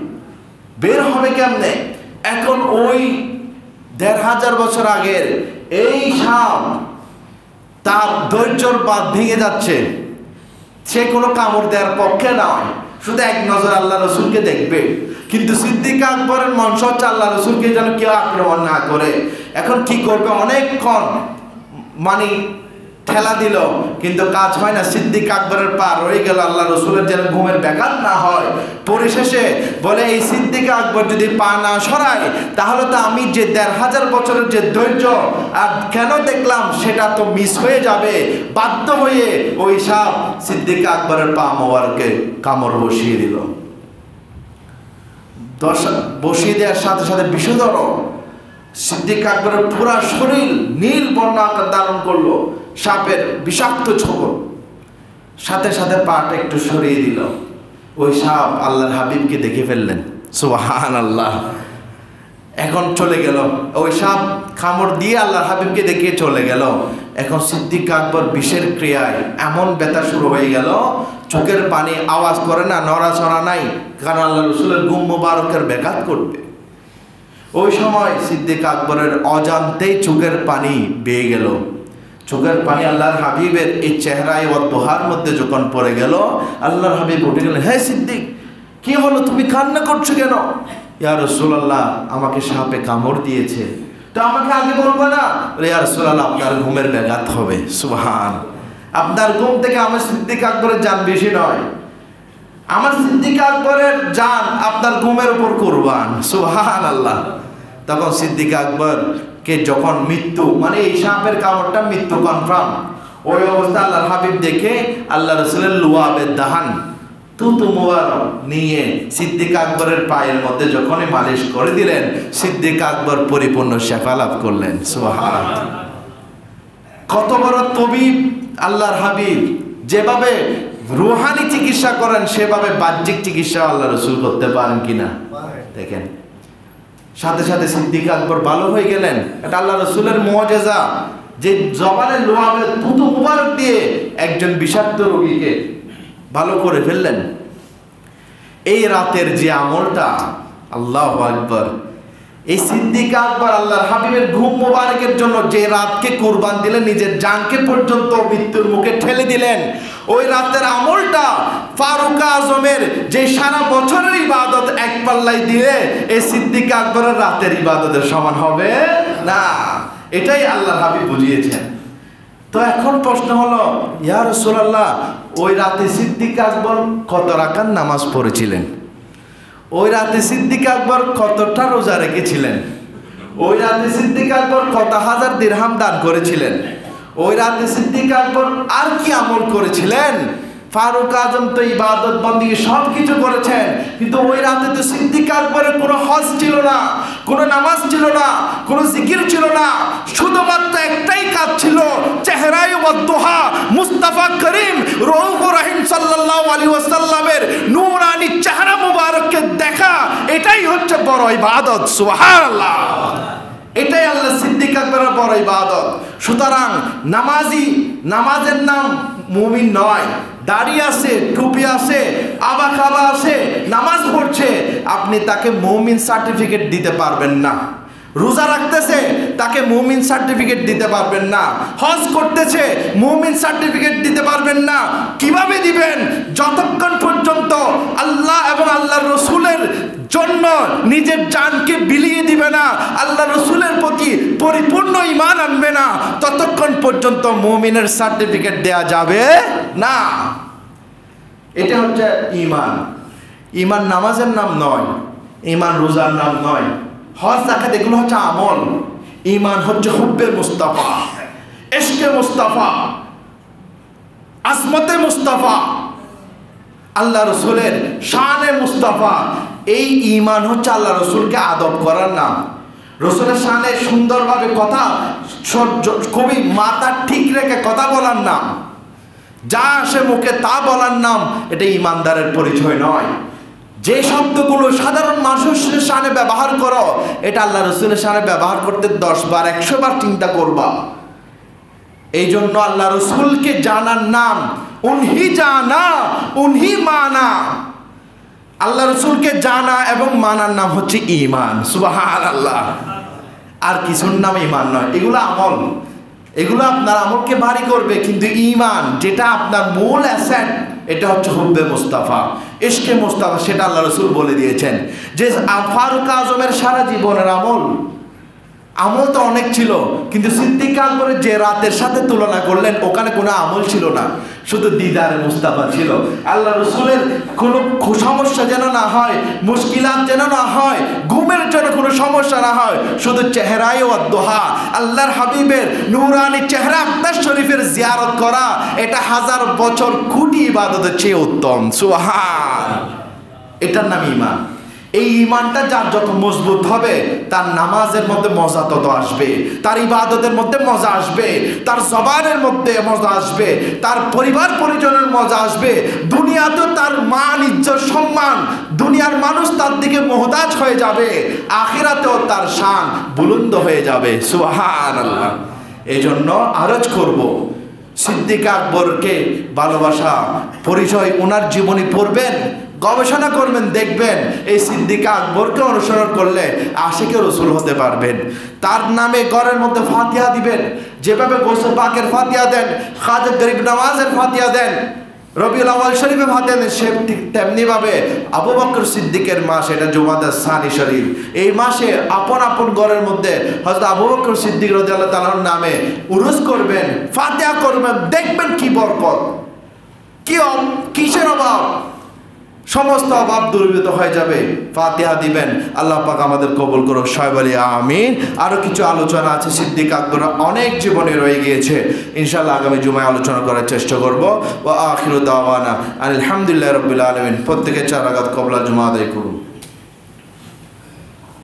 Speaker 1: বের হবে কেমনে? এখন ওই ১৫০০ বছর আগের এই সাপ, তার ধৈর্যর বাঁধ ভেঙে যাচ্ছে, সে কোনো কামড় দেওয়ার পক্ষে নয়, শুধু এক নজর আল্লাহ রসুলকে দেখবে। কিন্তু সিদ্দিক আকবরের মন হচ্ছে আল্লাহ রসুলকে যেন কেউ আক্রমণ না করে। এখন কি করবে? অনেকক্ষণ মানে ঠেলা দিল, কিন্তু কাজ হয় না। সিদ্দিক আকবরের পা রয়ে গেল, আল্লাহ রসুলের যেন ঘুমের ব্যাঘাত না হয়। পরিশেষে বলে, এই সিদ্দিক আকবর যদি পা না সরায়, তাহলে তো আমি যে ১৫০০ বছরের যে ধৈর্য আর কেন দেখলাম সেটা তো মিস হয়ে যাবে। বাধ্য হয়ে ওই সাপ সিদ্দিক আকবরের পা মোবারকে কামড় বসিয়ে দিল। বসিয়ে দেওয়ার সাথে সাথে বিষধর সিদ্দিক আকবরের পুরা শরীর নীল বর্ণ আকার ধারণ করলো, সাপের বিষাক্ত ছোবল। সাথে সাথে পাটা একটু সরিয়ে দিল, ওই সাপ আল্লাহর হাবিবকে দেখে ফেললেন। সুবহানাল্লাহ। এখন চলে গেল, ওই সাপ কামড় দিয়ে আল্লাহর হাবিবকে দেখিয়ে চলে গেল। এখন সিদ্দিক আকবর বিষের ক্রিয়ায় এমন ব্যথা শুরু হয়ে গেল, চোখের পানি আওয়াজ করে না, নড়াচড়া নাই, কারণ আল্লাহ রসুলের গুম মোবারকের ব্যাঘাত করবে। ওই সময় সিদ্দিক আকবরের অজান্তেই চোখের পানি বেয়ে গেল। চোখের পানি আল্লাহর হাবিবের এই চেহারায় ও দোহার মধ্যে যখন পড়ে গেল, আল্লাহর হাবিব উঠে গেলেন, হ্যাঁ সিদ্দিক, কি হলো, তুমি কান্না করছো কেন? ইয়া রাসূলুল্লাহ, আমাকে সাপে কামড় দিয়েছে। তো আমাকে আগে বলবো না? ইয়া রাসূলুল্লাহ, আপনার ঘুমের ব্যাঘাত হবে। সুবহান, আপনার ঘুম থেকে আমার সিদ্দিক আকবরের জান বেশি নয়, আমার সিদ্দিক আকবরের জান আপনার ঘুমের উপর কুরবান। সুবহানাল্লাহ। তখন সিদ্দিক আকবরকে যখন মৃত্যু, মানে এই সাপের কামড়টা মৃত্যু কনফার্ম, ওই অবস্থা আল্লাহর হাবিব দেখে আল্লাহ রাসূলের লুয়াবের দাহান তুতু মুবারক নিয়ে সিদ্দিক আকবরের পায়ের মধ্যে যখনই মালিশ করে দিলেন, সিদ্দিক আকবর পরিপূর্ণ শেফা লাভ করলেন। সুবহানাল্লাহ। কত বড় তবিব আল্লাহর হাবিব! যেভাবে রুহানি চিকিৎসা করেন, সেভাবে বাহ্যিক চিকিৎসা আল্লাহ রসুল করতে পারেন কিনা দেখেন। সাথে সাথে সিদ্দিক আকবর ভালো হয়ে গেলেন। এটা আল্লাহ রসুলের মুআজিজা, যে জবানের লোহাবে থুতু মুবারক দিয়ে একজন বিষাক্ত রোগীকে ভালো করে ফেললেন। এই রাতের যে আমলটা, আল্লাহু আকবার! এই সিদ্দিক আকবর আল্লাহর হাবিবের ঘুম মোবারকের জন্য যে রাতকে কুরবান দিলেন, নিজের জানকে পর্যন্ত মৃত্যুর মুখে ঠেলে দিলেন, ওই রাতের আমলটা ফারুক আজমের যে সারা বছরের ইবাদত এক পাল্লায় দিয়ে এই সিদ্দিক আকবরের রাতের ইবাদতের সমান হবে না। এটাই আল্লাহর হাবিব বুঝিয়েছেন। তো এখন প্রশ্ন হলো, ইয়া রাসূলুল্লাহ, ওই রাতে সিদ্দিক আকবর কত রাকাত নামাজ পড়েছিলেন? ওই রাতে সিদ্দিক আকবর কতটা রোজা রেখেছিলেন? ওই রাতে সিদ্দিক আকবর কত হাজার দিরহাম দান করেছিলেন? ওই রাতে সিদ্দিক আকবর আর কি আমল করেছিলেন? ফারুক আজম তো ইবাদত বন্দেগী সব কিছু করেছেন, কিন্তু ওই রাতে তো সিদ্দিক আকবরের কোনো হজ ছিল না, কোনো নামাজ ছিল না, কোনো জিকির ছিল না, শুধুমাত্র একটাই কাজ ছিল, চেহারায় ওয়াদুহা মুস্তাফা করিম রউফুর রহিম সাল্লাল্লাহু আলাইহি ওয়াসাল্লামের নূরানি চেহারা মুবারককে দেখা। এটাই হচ্ছে বড় ইবাদত। সুবহানাল্লাহ। এটাই আল্লাহ সিদ্দিক আকবরের বড় ইবাদত। সুতরাং নামাজি, নামাজের নাম মুমিন নয়। দাড়ি আছে, টুপি আছে, আবা খাবা আছে, নামাজ পড়ছে, আপনি তাকে মুমিন সার্টিফিকেট দিতে পারবেন না। রোজা রাখতেছে, তাকে মুমিন সার্টিফিকেট দিতে পারবেন না। হজ করতেছে, মুমিন সার্টিফিকেট দিতে পারবেন না। কিভাবে দিবেন? যতক্ষণ পর্যন্ত আল্লাহ এবং আল্লাহর রসুলের জন্য নিজের জানকে বিলিয়ে দিবে না, আল্লাহ রসুলের প্রতি পরিপূর্ণ ঈমান আনবে না, ততক্ষণ পর্যন্ত মুমিনের সার্টিফিকেট দেয়া যাবে না। এটা হচ্ছে ঈমান। ঈমান নামাজের নাম নয়, ঈমান রোজার নাম নয়, হজ যাকাত এগুলো হচ্ছে আমল। ঈমান হচ্ছে হুব্বে মুস্তাফা, ইশকে মুস্তাফা, আজমতে মুস্তাফা, আল্লাহ রসুলের শানে মুস্তাফা। এই ঈমান হচ্ছে আল্লাহ রসুলকে আদব করার নাম, রসুলের শানে সুন্দরভাবে কথা, খুবই মাথা ঠিক রেখে কথা বলার নাম, যা আসে মুখে তা বলার নাম। এটা ঈমানদারের পরিচয় নয়। যে শব্দগুলো সাধারণ মানুষের শানে ব্যবহার করো, এটা আল্লাহ রসুলের শানে ব্যবহার করতে 10 বার 100 বার চিন্তা করবা। এই জন্য আল্লাহ রসুলকে জানার নাম উনহি জানা উনহি মানা। আল্লাহ রসুলকে জানা এবং মানার নাম হচ্ছে ঈমান। সুবহানাল্লাহ। আর কিছুর নাম ঈমান নয়। এগুলো আমল, এগুলো আপনার আমলকে ভারী করবে, কিন্তু ঈমান যেটা আপনার মূল অ্যাসেট, এটা হচ্ছে হুব্বে মুস্তাফা, ইশকে মুস্তাফা। সেটা আল্লাহ রসুল বলে দিয়েছেন যে ফারুক আজমের সারা জীবনের আমল তো অনেক ছিল, কিন্তু সিদ্দিক আকবরের যে রাতের সাথে তুলনা করলেন, ওখানে কোনো আমল ছিল না, শুধু দিদারে মুস্তাফা ছিল। আল্লাহ রসুলের কোনো সমস্যা যেন না হয়, মুশকিলাত যেন না হয়, ঘুমের জন্য কোনো সমস্যা না হয়, শুধু চেহারায় ওয়াদুহা আল্লাহর হাবিবের নূরানি চেহারা আক্তার শরীফের জিয়ারত করা, এটা 1000 বছর কোটি ইবাদতের চেয়ে উত্তম। সুবহান। এটার নাম ঈমান।
Speaker 2: এই ঈমানটা যার যত মজবুত হবে, তার নামাজের মধ্যে মজা তত আসবে, তার ইবাদতের মধ্যে মজা আসবে, তার জবানের মধ্যে মজা আসবে, তার পরিবার পরিজনের মজা আসবে। দুনিয়াতেও তার মান ইজ্জত সম্মান, দুনিয়ার মানুষ তার দিকে মুহতাজ হয়ে যাবে, আখিরাতেও তার শান বুলন্দ হয়ে যাবে। সুবহানাল্লাহ। এই জন্য আরজ করব, সিদ্দিক আকবরকে ভালোবাসা পরিচয় ওনার জীবনী পড়বেন, গবেষণা করবেন, দেখবেন এই সিদ্দিক আকবরকে অনুসরণ করলে আশিকে রসুল হতে পারবেন। তার নামে ঘরের মধ্যে ফাতিহা দিবেন, যেভাবে গোসল পাকের ফাতিহা দেন, খাজা গরিব নওয়াজের ফাতিহা দেন, রবিউল আউয়াল শরীফে ফাতিহা দেন, সে ঠিক তেমনি ভাবে আবু বকর সিদ্দিকের মাস, এটা জুমাদা সানি শরীফ, এই মাসে আপন আপন ঘরের মধ্যে হযরত আবু বকর সিদ্দিক রাদিয়াল্লাহু তাআলার নামে উরুস করবেন, ফাতিহা করবেন, দেখবেন কি বরকত, কিসের অভাব, সমস্ত অভাব দূরীভূত হয়ে যাবে। ফাতিহা দিবেন। আল্লাহ পাক আমাদের কবুল করুক, সবাই বলি আমিন। আরো কিছু আলোচনা আছে সিদ্দিক আকবর, অনেক জীবনে রয়ে গিয়েছে, ইনশাআল্লাহ আগামী জুমায় আলোচনা করার চেষ্টা করব। ওয়া আখিরু দাওয়ানা আলহামদুলিল্লাহি রাব্বিল আলামিন। প্রত্যেকে 4 রাকাত কবলা জুমা আদায় করুন।